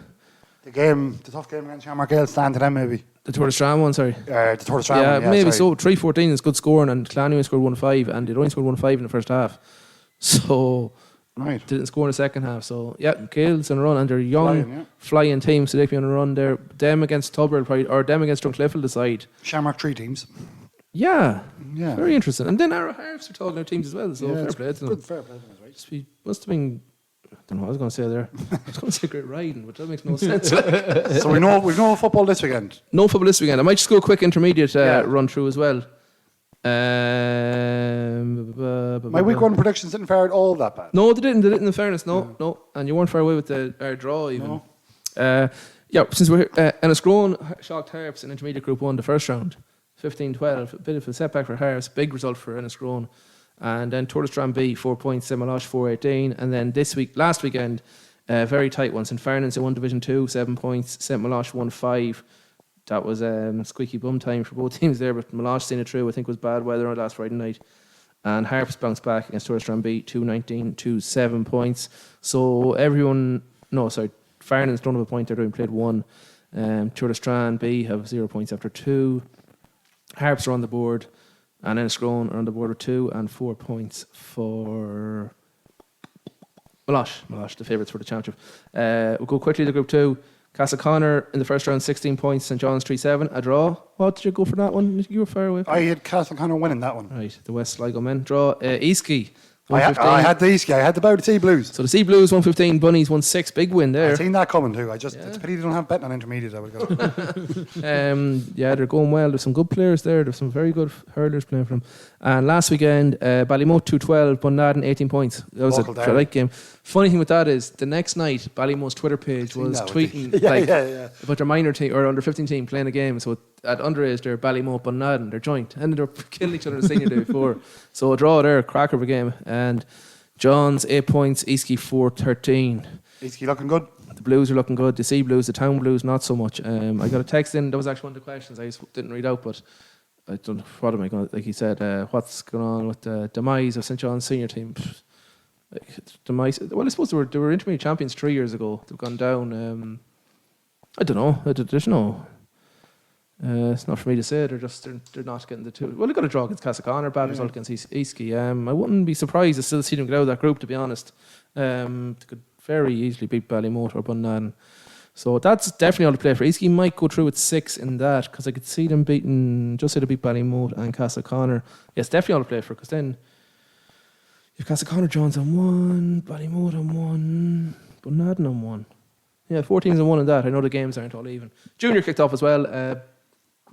tough game against Shamrock Hales stand to them maybe. The Tour de Strand one, sorry. The Tour de Strand one, yeah, maybe sorry. so. 3-14 is good scoring, and Killarney only scored 1-5, and they'd only scored 1-5 in the first half. So didn't score in the second half. So yeah, Hales on a run, and they're young, flying teams, so they'd be on a run there. Them against Tubber, or them against Drumcliff will decide. Shamrock 3 teams. Yeah, very interesting. And then our Harps are talking their teams as well, so fair play to them. Fair play to them, right? Must have been, I don't know what I was going to say there. I was going to say great riding, but that makes no sense. So we've no football this weekend. No football this weekend. I might just go a quick intermediate run through as well. My week 1 predictions didn't fare all that bad. No, they didn't. In fairness, no. And you weren't far away with our draw even. No. Since we're here, Enniscrone shocked Harps in intermediate Group 1 the first round. 15-12, a bit of a setback for Harris, big result for Enniscrone. And then Tour de Strand B, 4 points, St. Meloche 418. And then last weekend, very tight ones. St. Fernand's won Division 2, 7 points. St. Meloche won 5. That was squeaky bum time for both teams there, but Meloche seen it through. I think it was bad weather on last Friday night. And Harps bounced back against Tour de Strand B, 219 to 7 points. So Fernand's don't have a point. They're doing played 1. Tour de Strand B have 0 points after 2. Harps are on the board, and Enniscrone are on the board with 2 and 4 points for Meloche, the favourites for the championship. We'll go quickly to Group 2. Castleconnor in the first round, 16 points. St. John's 3-7, a draw. What did you go for that one? You were far away. I had Castleconnor winning that one. Right, the West Sligo men draw. Eastkey. I had the Eastkey. I had the Bow Sea Blues. So the Sea Blues 115, Bunnies 1-6. Big win there. I've seen that coming too. It's a pity they don't have betting on intermediate. I would go. They're going well. There's some good players there. There's some very good hurlers playing for them. And last weekend, Ballymote 212, Bunnaden 18 points. That was a tight game. Funny thing with that is the next night, Ballymote's Twitter page was tweeting about their minor team or under 15 team playing a game. So at underage, they're Ballymote, Bunnaden, they're joint, and they're killing each other the senior day before. So a draw there, cracker of a game. And John's 8 points, Eastkey 4-13. Eastkey looking good. The Blues are looking good. The Sea Blues, the Town Blues, not so much. I got a text in. That was actually one of the questions I didn't read out, but I don't know what am I going. Like he said, what's going on with the demise of St. John's senior team? Demise. Well, I suppose they were intermediate champions 3 years ago. They've gone down. I don't know. There's no. It's not for me to say. They're not getting the two. Well, they got a draw against Castleconnor, bad result against Eastkey. I wouldn't be surprised to still see them get out of that group. To be honest, they could very easily beat Ballymote or Bunnaden. So that's definitely all to play for. Eastkey might go through with 6 in that because I could see them beating. Just say they beat Ballymote and Castleconnor. Yes, definitely all to play for because then you've Castleconnor Jones on 1, Ballymote on 1, Bunnaden on 1. Yeah, 4 teams on 1 in that. I know the games aren't all even. Junior kicked off as well.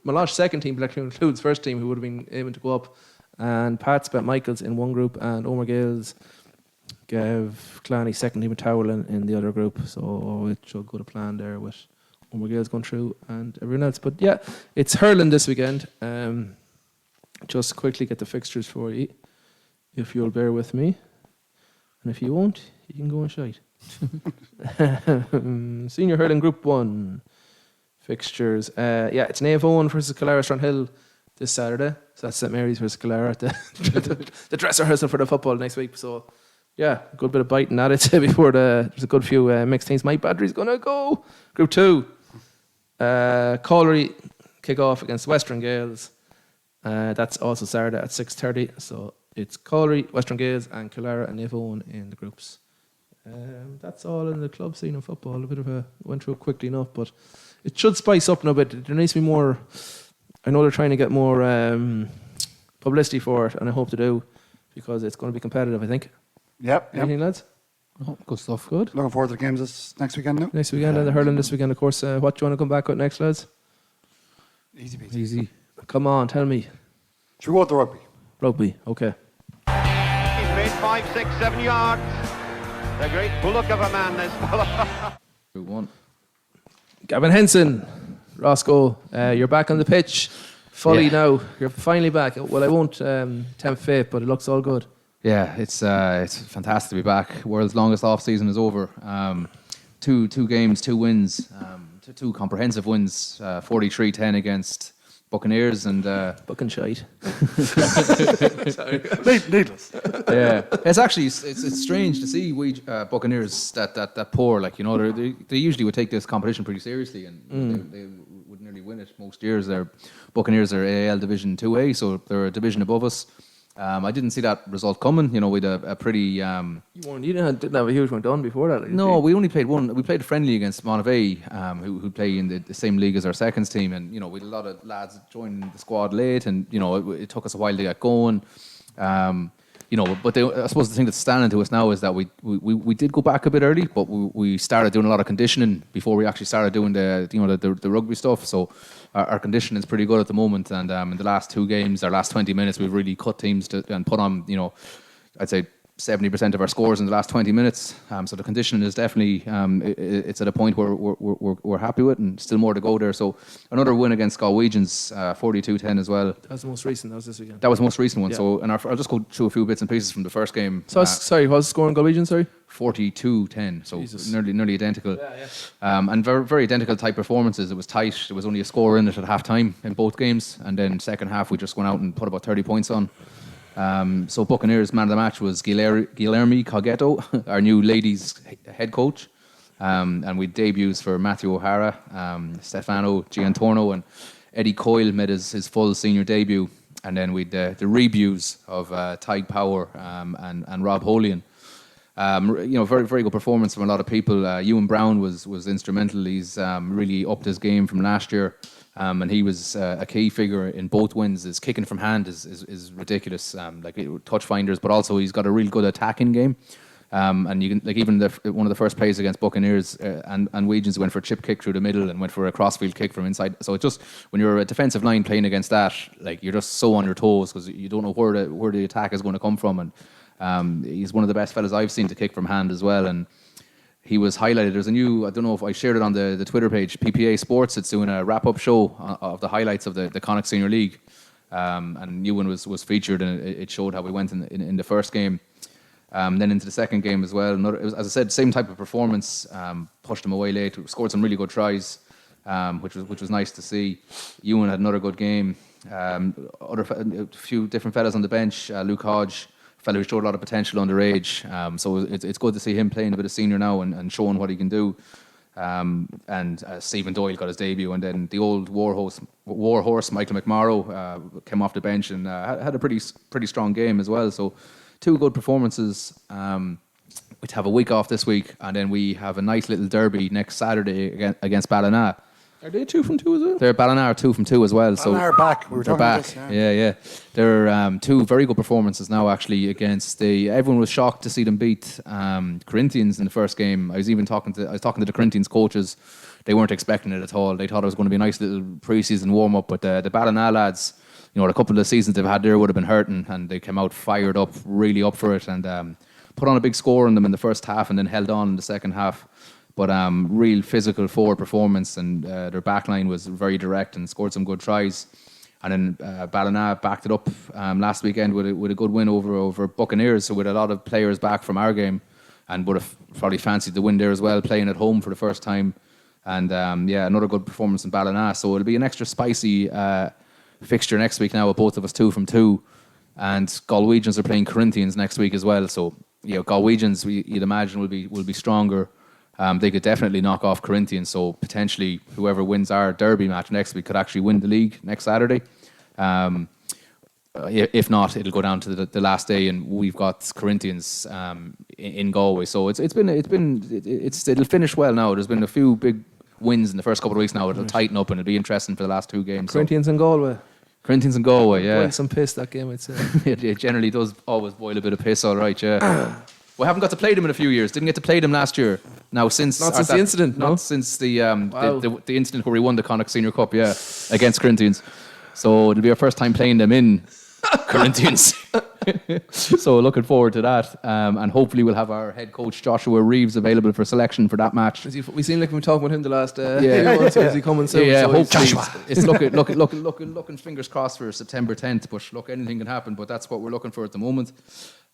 Meloche second team, but actually includes first team who would have been aiming to go up. And Pat spent Michaels in one group and Omar Gales gave Clanny second team of Towland in the other group. So it should go to plan there with Omar Gales going through and everyone else. But yeah, it's hurling this weekend. Just quickly get the fixtures for you, if you'll bear with me. And if you won't, you can go and shite. Senior hurling group 1. Fixtures. It's Naomh Eoin versus Killara Strandhill this Saturday. So that's St Mary's versus Killara at the dress rehearsal for the football next week. So, yeah, a good bit of biting at it before there's a good few mixed teams. Mike Badry's going to go. Group 2. Colliery kick off against Western Gales. That's also Saturday at 6:30. So it's Colliery, Western Gales, and Killara and Naomh Eoin in the groups. That's all in the club scene of football. Went through it quickly enough, but it should spice up a bit. There needs to be more. I know they're trying to get more publicity for it, and I hope to do because it's going to be competitive, I think. Yep. Anything, lads? Oh, good stuff. Good. Looking forward to the games this next weekend now. Next weekend, and the hurling this weekend, of course. What do you want to come back with next, lads? Easy peasy. Easy. Come on, tell me. Should we go with the rugby? Rugby, okay. He's made 5, 6, 7 yards. The great bullock of a man, this fella. Group 1. Gavin Henson, Roscoe, you're back on the pitch fully now. You're finally back. Well, I won't tempt fate, but it looks all good. Yeah, it's fantastic to be back. World's longest off season is over. Two games, 2 wins, 2 comprehensive wins. 43-10 against Buccaneers and Buckenshite. Sorry. Needless. Yeah, it's actually it's strange to see we Buccaneers that poor. Like, you know, they usually would take this competition pretty seriously, and they would nearly win it most years. Their Buccaneers are AAL Division 2A, so they're a division above us. I didn't see that result coming. You know, with a pretty. You didn't have a huge one done before that. No, we only played one. We played a friendly against Monterey, who play in the same league as our seconds team, and you know, we had a lot of lads joining the squad late, and you know, it took us a while to get going. You know, but I suppose the thing that's standing to us now is that we did go back a bit early, but we started doing a lot of conditioning before we actually started doing the rugby stuff. So our conditioning is pretty good at the moment, and in the last 2 games, our last 20 minutes, we've really cut teams and put on, you know, I'd say 70% of our scores in the last 20 minutes. So the conditioning is definitely, it's at a point where we're happy with, and still more to go there. So another win against Galwegians, 42-10 as well. That was the most recent. That was this weekend. That was the most recent one. Yeah. So, and I'll just go through a few bits and pieces from the first game. So, sorry, what was the score in Galwegian, sorry? 42-10, so Jesus. nearly identical. And very, very identical type performances. It was tight. There was only a score in it at half-time in both games. And then second half, we just went out and put about 30 points on. So Buccaneers man of the match was Guilherme Coghetto, our new ladies head coach. And we debuts for Matthew O'Hara, Stefano Giantorno, and Eddie Coyle made his full senior debut. And then with the rebues of Tyg Power and Rob Holian. Very, very good performance from a lot of people. Ewan Brown was instrumental. He's really upped his game from last year. And he was a key figure in both wins. His kicking from hand is ridiculous, touch finders, but also he's got a real good attacking game. And you can even one of the first plays against Buccaneers and Weegians went for a chip kick through the middle and went for a crossfield kick from inside. So it just, when you're a defensive line playing against that, you're just so on your toes because you don't know where the attack is going to come from. And he's one of the best fellas I've seen to kick from hand as well. And he was highlighted. There's a new, I don't know if I shared it on the Twitter page, PPA Sports. It's doing a wrap-up show of the highlights of the Connacht Senior League. And Ewan was featured, and it showed how we went in the first game. Then into the second game as well. It was, as I said, same type of performance. Pushed them away late. Scored some really good tries, which was nice to see. Ewan had another good game. A few different fellas on the bench. Luke Hodge, fellow who showed a lot of potential underage. So it's good to see him playing a bit of senior now and showing what he can do. And Stephen Doyle got his debut, and then the old warhorse Michael McMorrow came off the bench and had a pretty strong game as well. So two good performances. We have a week off this week, and then we have a nice little derby next Saturday against Ballina. Are they 2 from 2 as well? They're Ballina are 2 from 2 as well. Ballina are back. We were talking about this, yeah. They're two very good performances now actually against everyone was shocked to see them beat Corinthians in the first game. I was talking to the Corinthians coaches. They weren't expecting it at all. They thought it was going to be a nice little pre-season warm-up, but the Ballina lads, a couple of seasons they've had there would have been hurting, and they came out fired up, really up for it, and put on a big score on them in the first half and then held on in the second half. But real physical forward performance, and their backline was very direct and scored some good tries. And then Ballina backed it up last weekend with a good win over Buccaneers, so with a lot of players back from our game, and would have probably fancied the win there as well, playing at home for the first time. And another good performance in Ballina. So it'll be an extra spicy fixture next week now with both of us 2 from 2. And Galwegians are playing Corinthians next week as well. So Galwegians, you'd imagine, will be stronger. They could definitely knock off Corinthians, so potentially whoever wins our derby match next week could actually win the league next Saturday. If not, it'll go down to the last day, and we've got Corinthians in Galway. So it'll finish well now. There's been a few big wins in the first couple of weeks now. It'll tighten up, and it'll be interesting for the last 2 games. Corinthians and Galway. Corinthians and Galway, yeah. Boiled some piss that game, I'd say. It generally does always boil a bit of piss, all right, yeah. We haven't got to play them in a few years. Didn't get to play them last year. Now since the incident, not since the incident where we won the Connacht Senior Cup, against Corinthians. So it'll be our first time playing them in Corinthians. So looking forward to that, and hopefully we'll have our head coach Joshua Reeves available for selection for that match. We seem like we've been talking with him the last few months. Is he coming soon? Yeah, so hope Joshua. It's looking fingers crossed for September 10th. But look, anything can happen. But that's what we're looking for at the moment.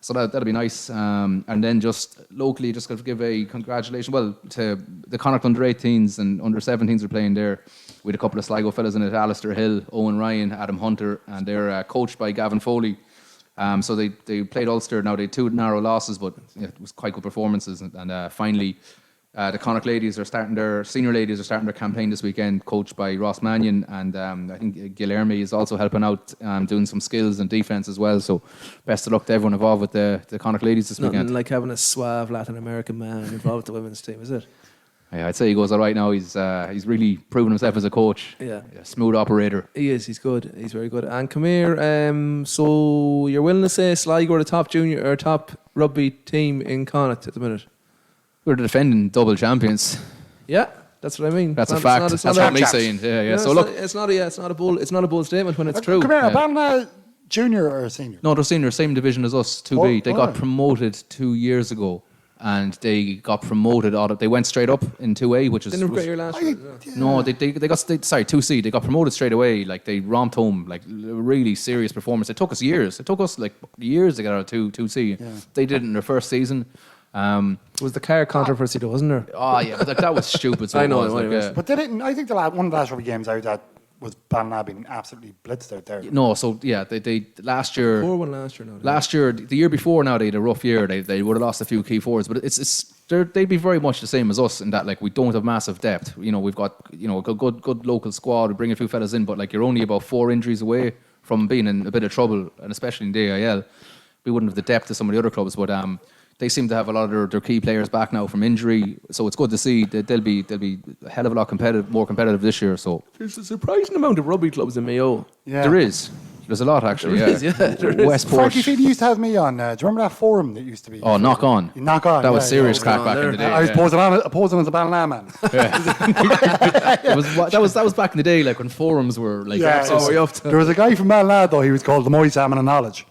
So that'll be nice. And then just locally, just got to give a congratulations, to the Connacht under-18s and under-17s are playing there. We had a couple of Sligo fellas in it, Alistair Hill, Owen Ryan, Adam Hunter, and they're coached by Gavin Foley. So they played Ulster. Now they had 2 narrow losses, but it was quite good performances. And finally, the Connacht ladies are starting senior ladies are starting their campaign this weekend, coached by Ross Mannion, and I think Guilherme is also helping out, doing some skills and defence as well. So best of luck to everyone involved with the Connacht ladies this weekend. Nothing like having a suave Latin American man involved with the women's team, is it? Yeah, I'd say he goes all right now. He's really proven himself as a coach. Yeah, a smooth operator. He is. He's good. He's very good. And come here. So you're willing to say Sligo are the top junior or top rugby team in Connacht at the minute? We're the defending double champions. Yeah, that's what I mean. That's a fact. That's what me saying. Yeah. No, so look, it's not a bold statement when it's true. Come here, Ballina junior or senior? No, they're senior, same division as us, 2B. They got alright. promoted 2 years ago, and they got promoted. They went straight up in 2A, which is... Didn't have a great year last year. No, they got 2C. They got promoted straight away. Like they romped home, like a really serious performance. It took us years. It took us like years to get out of 2C. Yeah. They did it in their first season. It was the car controversy, though, wasn't there? Oh yeah, but that was stupid. So I know, it was, it was. But they didn't. I think one of the last rugby games out that was Ballina being absolutely blitzed out there. No, so yeah, they last year. 4-1 last year. No, Last year, the year before, now they had a rough year. They would have lost a few key forwards, but they'd be very much the same as us in that like we don't have massive depth. You know, we've got a good local squad. We bring a few fellas in, but like you're only about 4 injuries away from being in a bit of trouble, and especially in the AIL, we wouldn't have the depth of some of the other clubs. But they seem to have a lot of their key players back now from injury, so it's good to see that they'll be a hell of a lot more competitive this year. So there's a surprising amount of rugby clubs in Mayo. Yeah. there is. There's a lot actually. There is, yeah, there is. Westport. Frankie Feedy used to have me on. Do you remember that forum that used to be? Oh, knock on. Knock on. That was yeah, serious yeah. crack back in the day. I was yeah. posing as a Ballina man. That was back in the day, like when forums were like. Yeah, there was a guy from Ballina though. He was called the Moy Salmon of Knowledge.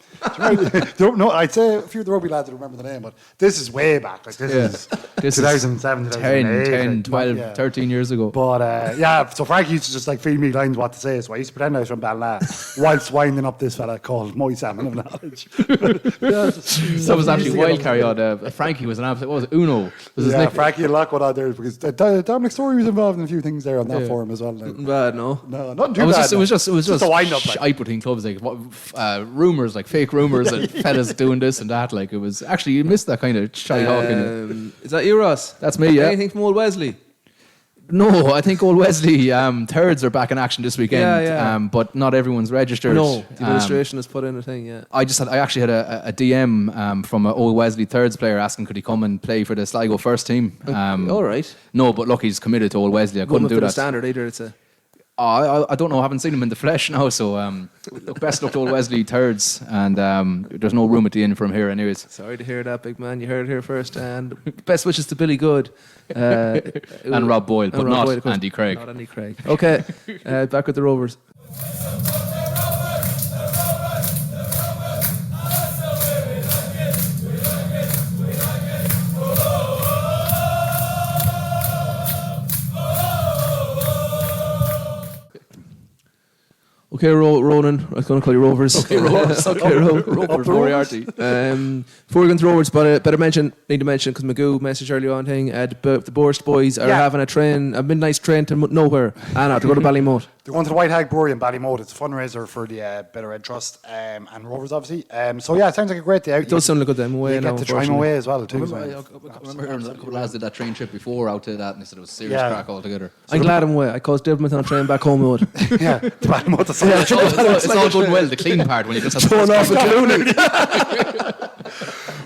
No, I'd say a few of the rugby lads would remember the name, but this is way back. Like this is 2007, 10, 12, 13 years ago. But so Frank used to just like feed me lines what to say, so I used to pretend I was from Ballina whilst winding up this fella called Moy Salmon of Knowledge. That was actually wild carry on. Frankie was an absolute. What was it? Uno was his nickname. Frankie and Lock went on there because Dominic Story was involved in a few things there on that forum as well. Like. Bad, no. No, not too bad. It was just a wind up. Shite between clubs, like rumors, like fake rumors, and fellas doing this and that. Like it was actually you missed that kind of shy talking. Is that you, Ross? That's me. Yeah. Anything from Old Wesley? No, I think Old Wesley thirds are back in action this weekend. Yeah. But not everyone's registered. No, the administration has put in a thing. Yeah. I actually had a DM from an Old Wesley thirds player asking could he come and play for the Sligo first team. All right. No, but look, he's committed to Old Wesley. I couldn't do for the that. standard either. It's a. I don't know. I haven't seen him in the flesh now. So look, best luck to Old Wesley thirds, and there's no room at the inn for him here, anyways. Sorry to hear that, big man. You heard it here first. And best wishes to Billy Good and Rob Boyle, but not Andy Craig. Not Andy Craig. Okay, back with the Rovers. Okay, Ronan. I was going to call you Rovers. Okay, Rovers. Rovers, Moriarty. Before we go into Rovers, but need to mention because Magoo messaged earlier on thing. The Borst boys are having a midnight train to nowhere. To go to Ballymote. They're going to the White Hag Brewery in Ballymote. It's a fundraiser for the Better Ed Trust and Rovers, obviously. So yeah, it sounds like a great day out. It does sound like a good day. You get to try them away as well too. I remember hearing a couple of lads did that train trip before out to that, and they said it was serious crack altogether. I'm glad I'm away. I caused Dibblin on a train back home with. Yeah, to Ballymote. It's all going well. The clean part when you just have Torn off the Clooney.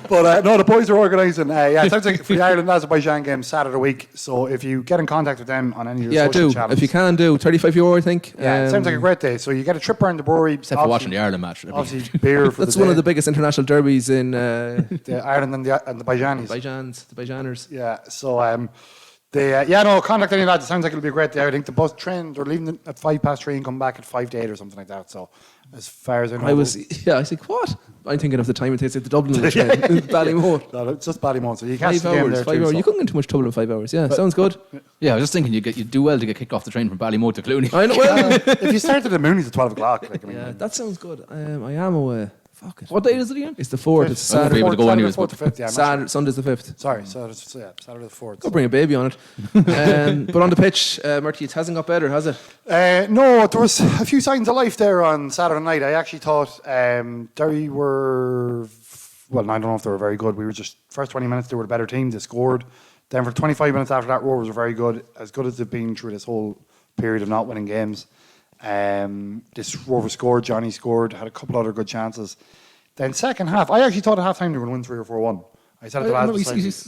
But no, the boys are organising. It sounds like for the Ireland Azerbaijan game Saturday week. So if you get in contact with them on any of your social channels, if you can do €35, I think. Yeah, it sounds like a great day. So you get a trip around the brewery. Except for watching the Ireland match. Obviously, beer for that's one of the biggest international derbies in the Ireland and the Bajanis. The Bajaners. Yeah. So contact any lads. It sounds like it'll be a great day. I think the bus train they're leaving at 3:05 and come back at 5 to 8 or something like that. So as far as I know, I was like, what? I'm thinking of the time it takes to get to Dublin train, Ballymote. No, it's just Ballymote. So you catch 5 the game hours. there 5 too, hours. so. You couldn't get into much trouble in 5 hours. Yeah, sounds good. Yeah, I was just thinking you'd do well to get kicked off the train from Ballymote to Clooney. I know. Well, if you started at Mooney's at 12 o'clock, that sounds good. I am away. Fuck it. What day is it again? It's the 4th. It's I won't be Saturday. able to go anyways. Sunday's the 5th. Sorry, Saturday the 4th. Go bring a baby on it. But on the pitch, Murty, it hasn't got better, has it? No, there was a few signs of life there on Saturday night. I actually thought Derry were, well, I don't know if they were very good. We were just, first 20 minutes, they were the better team. They scored. Then for 25 minutes after that, Rovers were very good as they've been through this whole period of not winning games. This Rover scored, Johnny scored, had a couple other good chances. Then second half, I actually thought at half time they were going to win 3 or 4-1. I said it to lads.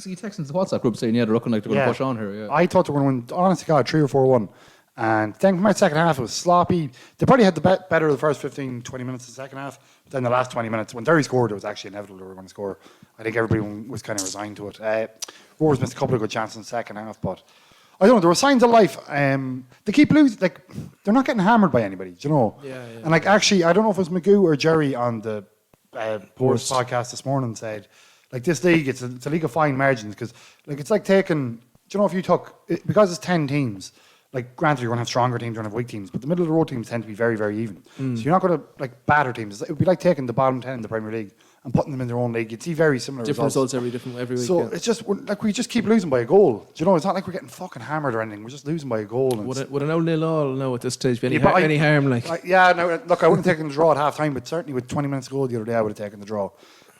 You texted the WhatsApp group saying, they're looking like they're going to push on here. Yeah. I thought they were going to win, honest to God, 3 or 4-1. And then my second half, it was sloppy. They probably had the better of the first 15, 20 minutes of the second half. But then the last 20 minutes, when Derry scored, it was actually inevitable they were going to score. I think everybody was kind of resigned to it. Rovers missed a couple of good chances in the second half, but I don't know. There were signs of life. They keep losing. Like they're not getting hammered by anybody. Do you know? Yeah. And like actually, I don't know if it was Magoo or Jerry on the Post podcast this morning said, like this league, it's a league of fine margins because like it's like taking. Do you know if you took because it's 10 teams. Like, granted, you're going to have stronger teams, you're going to have weak teams, but the middle of the road teams tend to be very, very even. So you're not going to like batter teams. It would be like taking the bottom 10 in the Premier League and putting them in their own league. You'd see very similar results every week. So it's just like we just keep losing by a goal. Do you know? It's not like we're getting fucking hammered or anything. We're just losing by a goal. And would an 0-0 now at this stage be any harm? Like, no, look, I wouldn't have taken the draw at half time, but certainly with 20 minutes to go the other day, I would have taken the draw.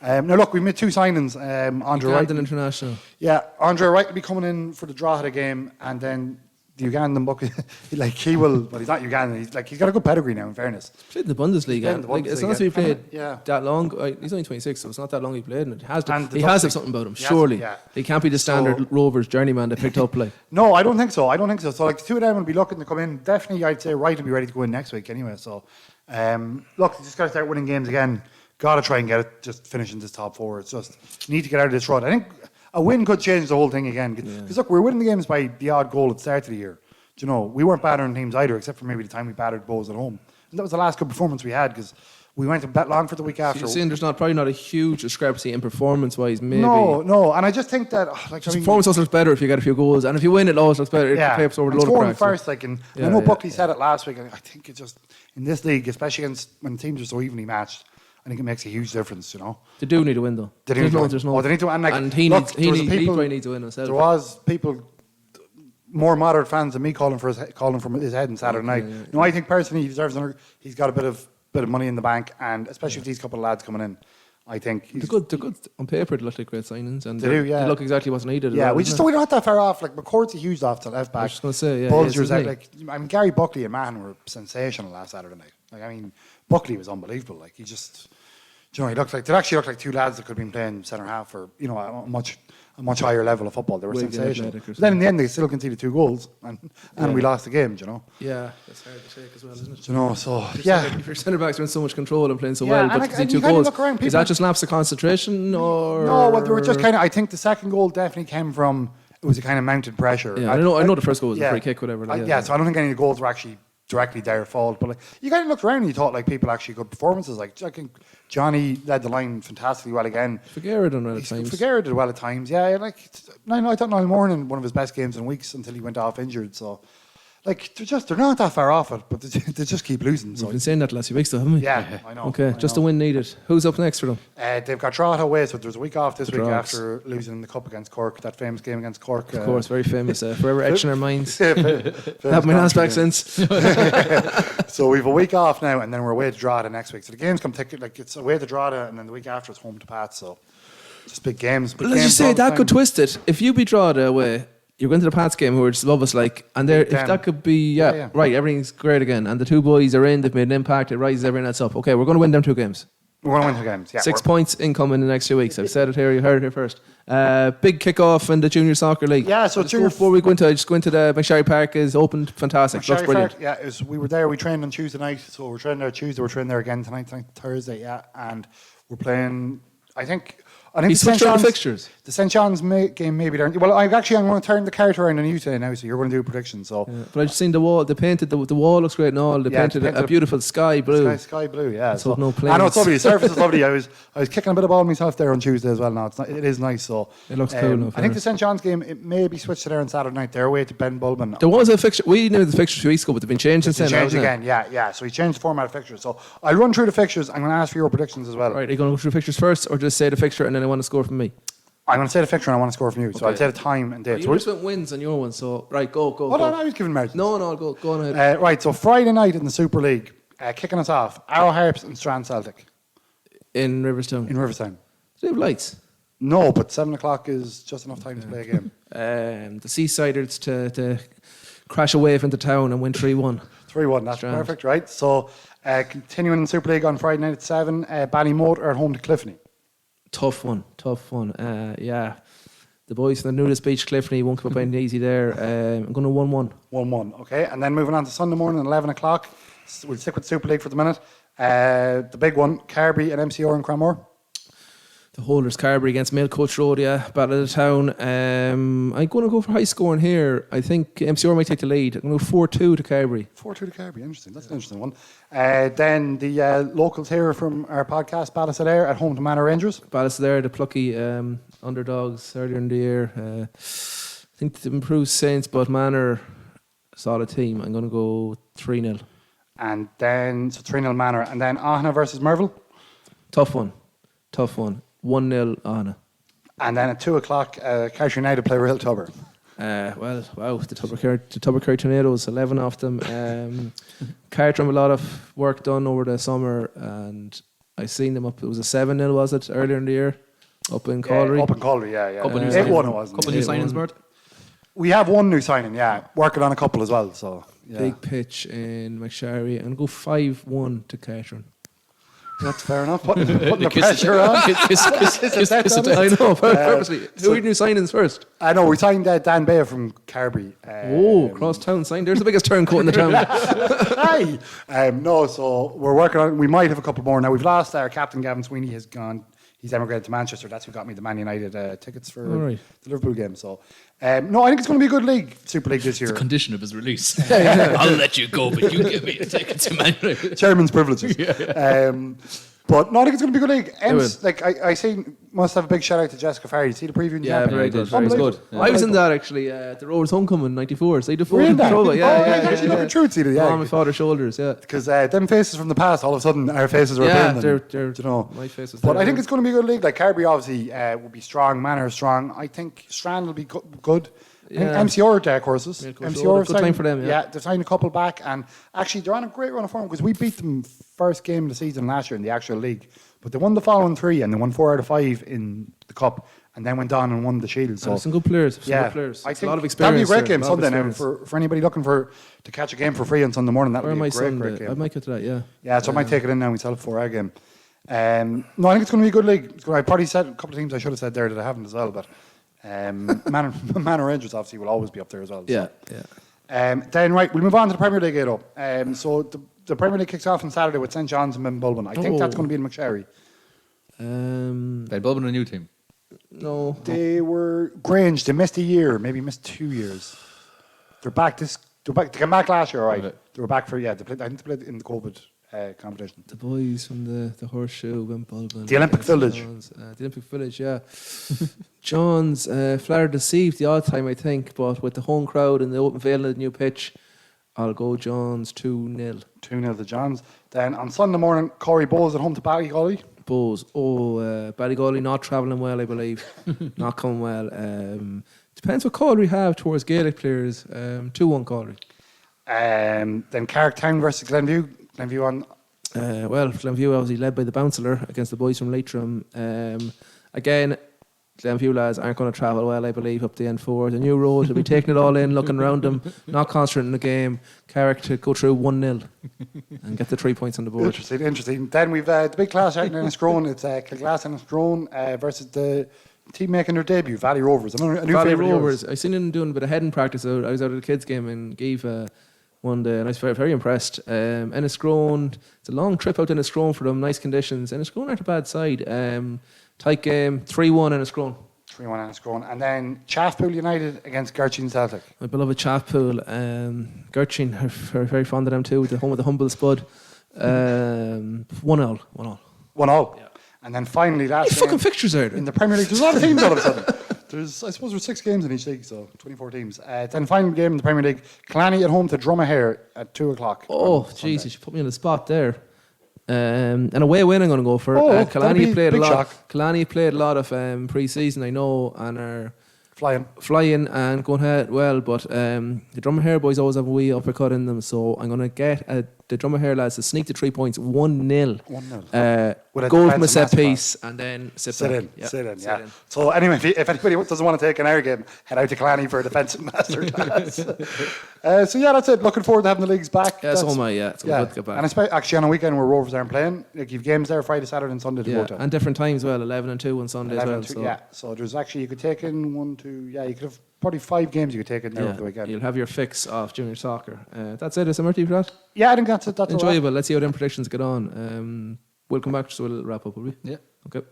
Now look, we made 2 signings. Andre Wright, international. Yeah, Andre Wright will be coming in for the draw of the game, and then the Ugandan buck, like he will, but he's not Ugandan. He's got a good pedigree now. In fairness, he's played in the Bundesliga. It's not as if he played that long. He's only 26, so it's not that long he played. And he has to have something about him. Surely, he can't be the standard Rovers journeyman they picked up. Like, no, I don't think so. So like the two of them will be looking to come in. Definitely, I'd say Wright will be ready to go in next week anyway. So, look, you just got to start winning games again. Got to try and get it. Just finishing this top 4. It's just need to get out of this rut. I think a win could change the whole thing again. Because look, we're winning the games by the odd goal at the start of the year. Do you know, we weren't battering teams either, except for maybe the time we battered Bows at home. And that was the last good performance we had because we went to bet long for the week after. So you're saying there's probably not a huge discrepancy in performance-wise, maybe? No, and I just think that performance always looks better if you get a few goals, and if you win, it always looks better. It papers over a load of cracks. First, and I know Buckley said it last week. I think it just in this league, especially against when teams are so evenly matched, I think it makes a huge difference. You know, they do need to win though. There's no. They need to, and he needs to win himself. There was people. More moderate fans than me calling from his head on Saturday night. Yeah. No, I think personally he deserves he's got a bit of money in the bank, and especially with these couple of lads coming in, I think they're good on paper. They look like great signings, and they look exactly what's needed. Yeah, we're not that far off. Like McCord's a huge off to left back. I was just going to say, Bulger's Gary Buckley and Mahan were sensational last Saturday night. Like I mean, Buckley was unbelievable. Like he just, he looked like looked 2 lads that could have been playing centre half for a much higher level of football. They were sensational. But then in the end, they still conceded 2 goals, and we lost the game. You know. Yeah, that's hard to take as well, isn't it? You know, so if your centre backs are in so much control and playing so well, but concede 2 goals, is that just lapse of concentration or? No, well, they were just kind of. I think the second goal definitely came from. It was a kind of mounted pressure. Yeah, I know the first goal was a free kick, whatever. So I don't think any of the goals were actually directly their fault, but you kind of looked around and you thought people actually good performances. Like I think Johnny led the line fantastically well again. Figueroa did well at times. Figueroa did well at times. Yeah, I thought Niall Moran one of his best games in weeks until he went off injured. So they're not that far off it, but they just keep losing. So we've been saying that the last few weeks, though, haven't we? Yeah, I know. Okay, just a win needed. Who's up next for them? They've got Drogheda away, so there's a week off this week after losing the cup against Cork. That famous game against Cork. Of course, very famous. Forever etched in our minds. Have my hands back since. So we've a week off now, and then we're away to Drogheda next week. So the games come it's away to Drogheda, and then the week after it's home to Pats. So just big games. Let's just say that could twist it. If you beat Drogheda away, you're going to the Pats game, who are just above us, and if that could be, right, everything's great again, and the 2 boys are in, they've made an impact, it rises everything else up. Okay, we're going to win them 2 games. We're going to win 2 games, yeah. 6 points income in the next 2 weeks. I've said it here, you heard it here first. Big kick-off in the Junior Soccer League. Yeah, so before we go into it, just go into the McSherry Park is opened, fantastic, looks brilliant. We were there, we trained on Tuesday night, so we're training there Tuesday, we're training there again tonight, Thursday, and we're playing, I think He switched around the fixtures. The St. John's game maybe there. Well, I'm going to turn the card around on you today now, so you're going to do a prediction. So, but I've seen the wall. They painted the wall looks great and all. They painted a beautiful sky blue. Sky blue, yeah. So no planes. I know it's lovely. The surface is lovely. I was kicking a bit of ball myself there on Tuesday as well. Now it is nice. So it looks cool. I think the St. John's game it may be switched to there on Saturday night. They're away to Ben Bulben. There was a fixture. We knew the fixture 2 weeks ago, but they've been changed since then. Changed again, yeah. So he changed the format of fixtures. So I'll run through the fixtures. I'm going to ask for your predictions as well. Right, are you going to go through the fixtures first, or just say the fixture and then I want to score from me? I'm going to say the fixture and I want to score from you. So I'll say the time and date. You just went wins on your one, so right, go. Hold on, I was giving margins. No, go on ahead. Right, so Friday night in the Super League, kicking us off, Arrow Harps and Strand Celtic. In Riverstown. Do they have lights? No, but 7 o'clock is just enough time to play a game. The Seasiders to crash a wave into town and win 3-1. 3-1, that's Strand. Perfect, right? So continuing in the Super League on Friday night at 7, Ballymote are at home to Clifney. Tough one. Yeah. The boys from the newest beach, Clifney, won't come up any easy there. I'm going to 1-1. 1-1, okay. And then moving on to Sunday morning at 11 o'clock. We'll stick with Super League for the minute. The big one, Carby and MCR and Cranmore. The holders Carberry against Millcoach Road, yeah, Battle of the Town. I'm going to go for high scoring here. I think MCR might take the lead. I'm going to go 4-2 to Carberry. 4-2 to Carberry, interesting. That's an interesting one. Then the locals here from our podcast, Ballysadare at home to Manor Rangers. Ballysadare, the plucky underdogs earlier in the year. I think the improved Saints, but Manor, solid team. I'm going to go 3-0. And then, so 3-0 Manor. And then Ahna versus Merville. Tough one. 1-0 Ahna. And then at 2 o'clock, Carter United play Real Tubber. Wow, the Tubbercurry Tornadoes, 11 of them. Carter have a lot of work done over the summer, and I seen them up. It was a 7-0, was it, earlier in the year, up in Calgary? Up in Calgary, yeah. Couple new 8-1 it was. Couple new signings, Bert. We have one new signing, yeah. Working on a couple as well, so. Yeah. Big pitch in McSharry, and go 5-1 to Carter. That's fair enough. Putting the pressure on. I know, purposely. Who are your new signings first? I know, we signed Dan Bayer from Carberry. Cross town sign. There's the biggest turncoat in the town. Aye. No, so we're working on. We might have a couple more now. We've lost our captain. Gavin Sweeney has gone. He's emigrated to Manchester. That's who got me the Man United tickets for the Liverpool game. So, no, I think it's going to be a good league, Super League this year. The condition of his release. I'll let you go, but you give me a ticket to Man United. Chairman's privileges. But no, I think it's going to be a good league. Like I see, must have a big shout out to Jessica Farry. You see the preview in the app? Very good. I was in that actually. The Rovers Homecoming '94. So the Were you in that? trouble. Actually, looking through it, yeah. On my father's shoulders, yeah. Because them faces from the past, all of a sudden, our faces are appearing. They're you know. my faces. But I think it's going to be a good league. Like Carberry obviously will be strong. Manor is strong. I think Strand will be good. Yeah. MCR dark horses. MCR good time for them. Yeah, they've signed a couple back, and actually they're on a great run of form because we beat them first game of the season last year in the actual league, but they won the following 3 and they won 4 out of 5 in the cup, and then went on and won the Shield. So some good players. I think a lot of experience. That'll be a great game Sunday now for anybody looking to catch a game for free on Sunday morning. That'll be a great game. I might get to that. Yeah. Yeah, so I might take it in now myself for our game. No, I think it's going to be a good league. I probably said a couple of teams I should have said there that I haven't as well, but. Manor Rangers obviously will always be up there as well. So. Yeah. Then we'll move on to the Premier League, Edo. So the Premier League kicks off on Saturday with St John's and Benbulben. I think that's going to be in McSharry. Benbulben a new team? No. They were Grange. They missed a year, maybe missed 2 years. They're back. They came back last year, right? Okay. They were back for I think they played in the COVID competition. The boys from the Horseshoe, Benbulben. The Olympic Village. The Olympic Village, yeah. John's flat deceived the odd time, I think, but with the home crowd and the open field and the new pitch, I'll go John's 2-0. 2-0 to John's. Then on Sunday morning, Corey Bowes at home to Ballygolly. Bowes. Ballygolly not travelling well, I believe. Not coming well. Depends what call we have towards Gaelic players. 2-1 Corey. Then Carricktown versus Glenview. Glenview on. Glenview obviously led by the Bouncer against the boys from Leitrim. Again, Glenview lads aren't going to travel well, I believe, up the N4. The new road, they'll be taking it all in, looking around them, not concentrating on the game. Carrick to go through 1-0 and get the 3 points on the board. Interesting. Then we've the big clash out in Enniscrone. It's Kilglass and Enniscrone versus the team making their debut, Valley Rovers. Valley Rovers. I seen them doing a bit of heading practice. I was out at the kids' game in Giva one day, and I was very, very impressed. Enniscrone, it's a long trip out to Enniscrone for them, nice conditions. Enniscrone aren't a bad side. Tight game, 3-1 Enniscrone. 3-1 Enniscrone. And then Chaffpool United against Gertrude Celtic. My beloved Chaffpool. Gertrude are very, very fond of them too, the home of the humble spud. 1-0. 1-0. Yeah. And then finally last game fucking fixtures are there? In the Premier League. There's a lot of teams all of a sudden. I suppose there's 6 games in each league, so 24 teams. Then final game in the Premier League, Killarney at home to Dromahare at 2 o'clock. Oh, Jesus, you put me on the spot there. An away win I'm going to go for. Killarney played a lot of pre-season, I know, and are flying and going ahead well, but the Dromahare boys always have a wee uppercut in them, so I'm going to get the Dromahare lads to sneak the 3 points, 1-0. 1-0. Goal from a set piece and then sit in. So anyway, if anybody doesn't want to take an air game, head out to Killarney for a defensive masterclass. So yeah, that's it. Looking forward to having the leagues back. It's good to get back. And actually on a weekend where Rovers aren't playing, like you've games there Friday, Saturday and Sunday to go to. And different times as well, 11 and 2 on Sunday as well. So there's actually, you could take in 1, 2, you could have probably 5 games you could take in there over the weekend. You'll have your fix of junior soccer. That's it. Is it Murty for that? Yeah, I think that's it. That's enjoyable. Let's see how them predictions get on. We'll come back, so we'll wrap up, will we? Yeah. Okay.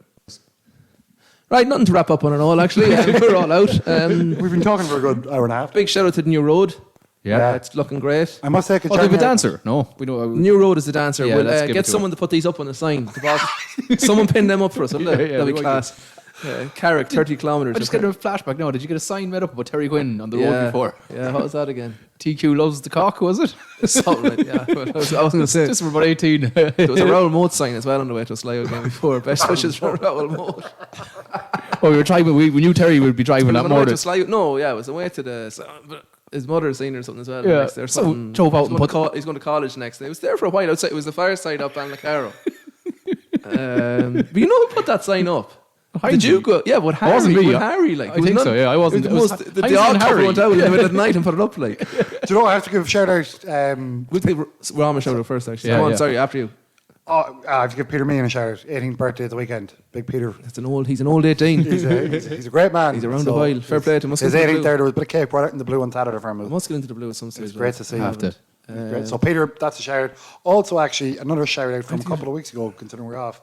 Right, nothing to wrap up on at all, actually. We're all out. We've been talking for a good hour and a half. Big shout out to the new road. Yeah. It's looking great. I must say, Oh, they have a dancer. No, we don't. New road is the dancer. Yeah, We'll let's give it get to someone to put these up on the sign. The boss. Someone pin them up for us. That'll be we class. Carrick, 30 kilometres. I just get a flashback now. Did you get a sign made up about Terry Quinn on the road before? Yeah, what was that again? TQ loves the cock, was it? Something like that. Yeah. I wasn't going to say. Just for about 18. There was a Raoul Moat sign as well on the way to Sligo game before. Best wishes for Raoul Moat. Oh, we were driving. We knew Terry would be driving that more. No, yeah, it was away to the. His mother's seen or something as well. Yeah. Next there, So drove out and he's going to college next day. It was there for a while outside. It was the fireside up Balnacaro. But you know who put that sign up? Did you go? Yeah, but Harry. Wasn't me. With Harry, like I think so. Yeah, I wasn't. The odd couple went out in the middle of the night and put it up. Like, Do you know? I have to give a shout out. we'll take Rama shout out first. Actually, Yeah, come on. yeah. Sorry, after you. I have to give Peter Meehan a shout out. 18th birthday at the weekend. Big Peter. He's an old 18. He's a great man. He's around a while. Fair play to him. His 18th there was a bit of cake brought out in the blue on Saturday for him. I must get into the blue at some stage. It's great to see. Have to. Great. So Peter, that's a shout out. Also, actually, another shout out from a couple of weeks ago, considering we're off.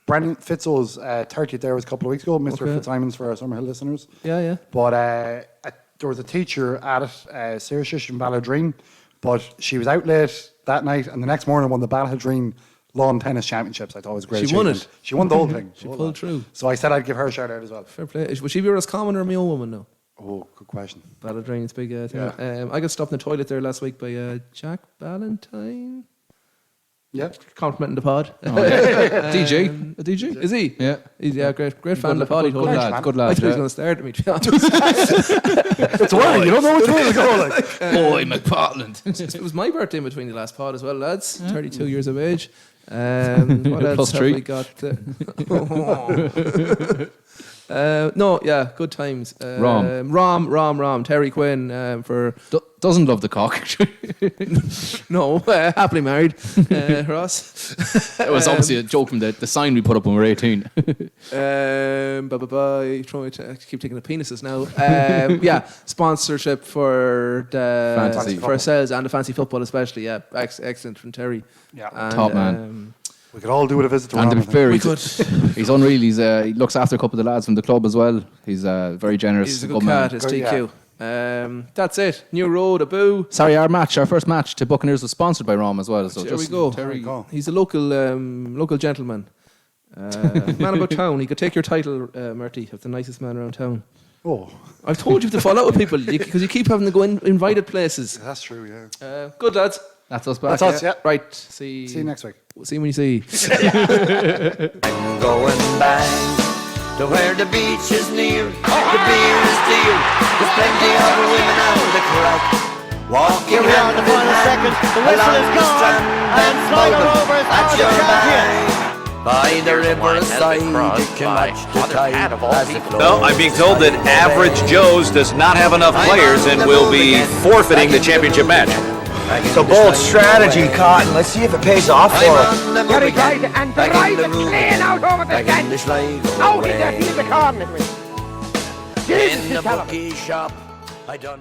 Brendan Fitzo's 30th there was a couple of weeks ago. Mr. Fitzsimons for our Summerhill listeners. Yeah. But there was a teacher at it, Sarah Shish in Balladreen, but she was out late that night, and the next morning won the Balladreen Lawn Tennis Championships. I thought it was a great. She won achievement. it. She won the whole thing. She pulled through. So I said I'd give her a shout out as well. Fair play. Would she be as common or my own woman now? Oh, good question. Balladreen's big thing. Yeah. I got stopped in the toilet there last week by Jack Ballantyne. Yeah. Complimenting the pod. DJ. A DJ? Is he? Yeah. He's great fan of the pod. He told me. Good I lad. thought he was going to stare at me, to be honest. It's early. You don't know which way to go. Like. Boy, McPartland. It was my birthday in between the last pod as well, lads. 32 years of age. What else Plus have three. we got? Good times. Rom. Terry Quinn for... Doesn't love the cock. No, happily married. Ross. It was obviously a joke from the sign we put up when we were 18. I keep taking the penises now. Sponsorship for the Fantasy for ourselves and the fancy football especially. Yeah, excellent from Terry. Yeah, and, top man. We could all do with a visit to And to Ron, be fair, We could. he's unreal. He looks after a couple of the lads from the club as well. He's very generous. He's a good cat. It's TQ. That's it. New road, a boo. Sorry, our first match to Buccaneers was sponsored by Rom as well. So There we go. Terry, He's a local gentleman. Man about town. He could take your title, Murty, of the nicest man around town. Oh, I've told you to fall out with people because you keep having to go in invited places. that's true. Yeah. Good lads. that's us back. That's us. Yeah. Right. See See you next week. See you when you see. I'm going back to where the beach is near, the beer is dear, there's plenty of women out the crack. Walking Here we are in the final seconds. The whistle is gone, and Sligo Rovers are the champions. By the riverside, you can watch the tide as it flows. No, I'm being told that Average Joe's does not have enough players and will be forfeiting the championship match. It's a bold strategy, Cotton. Let's see if it pays off for us. Gary tried and drives it clean out over the fence. Out in there, he's the corner. Jesus, in the tell him. bookie shop, I done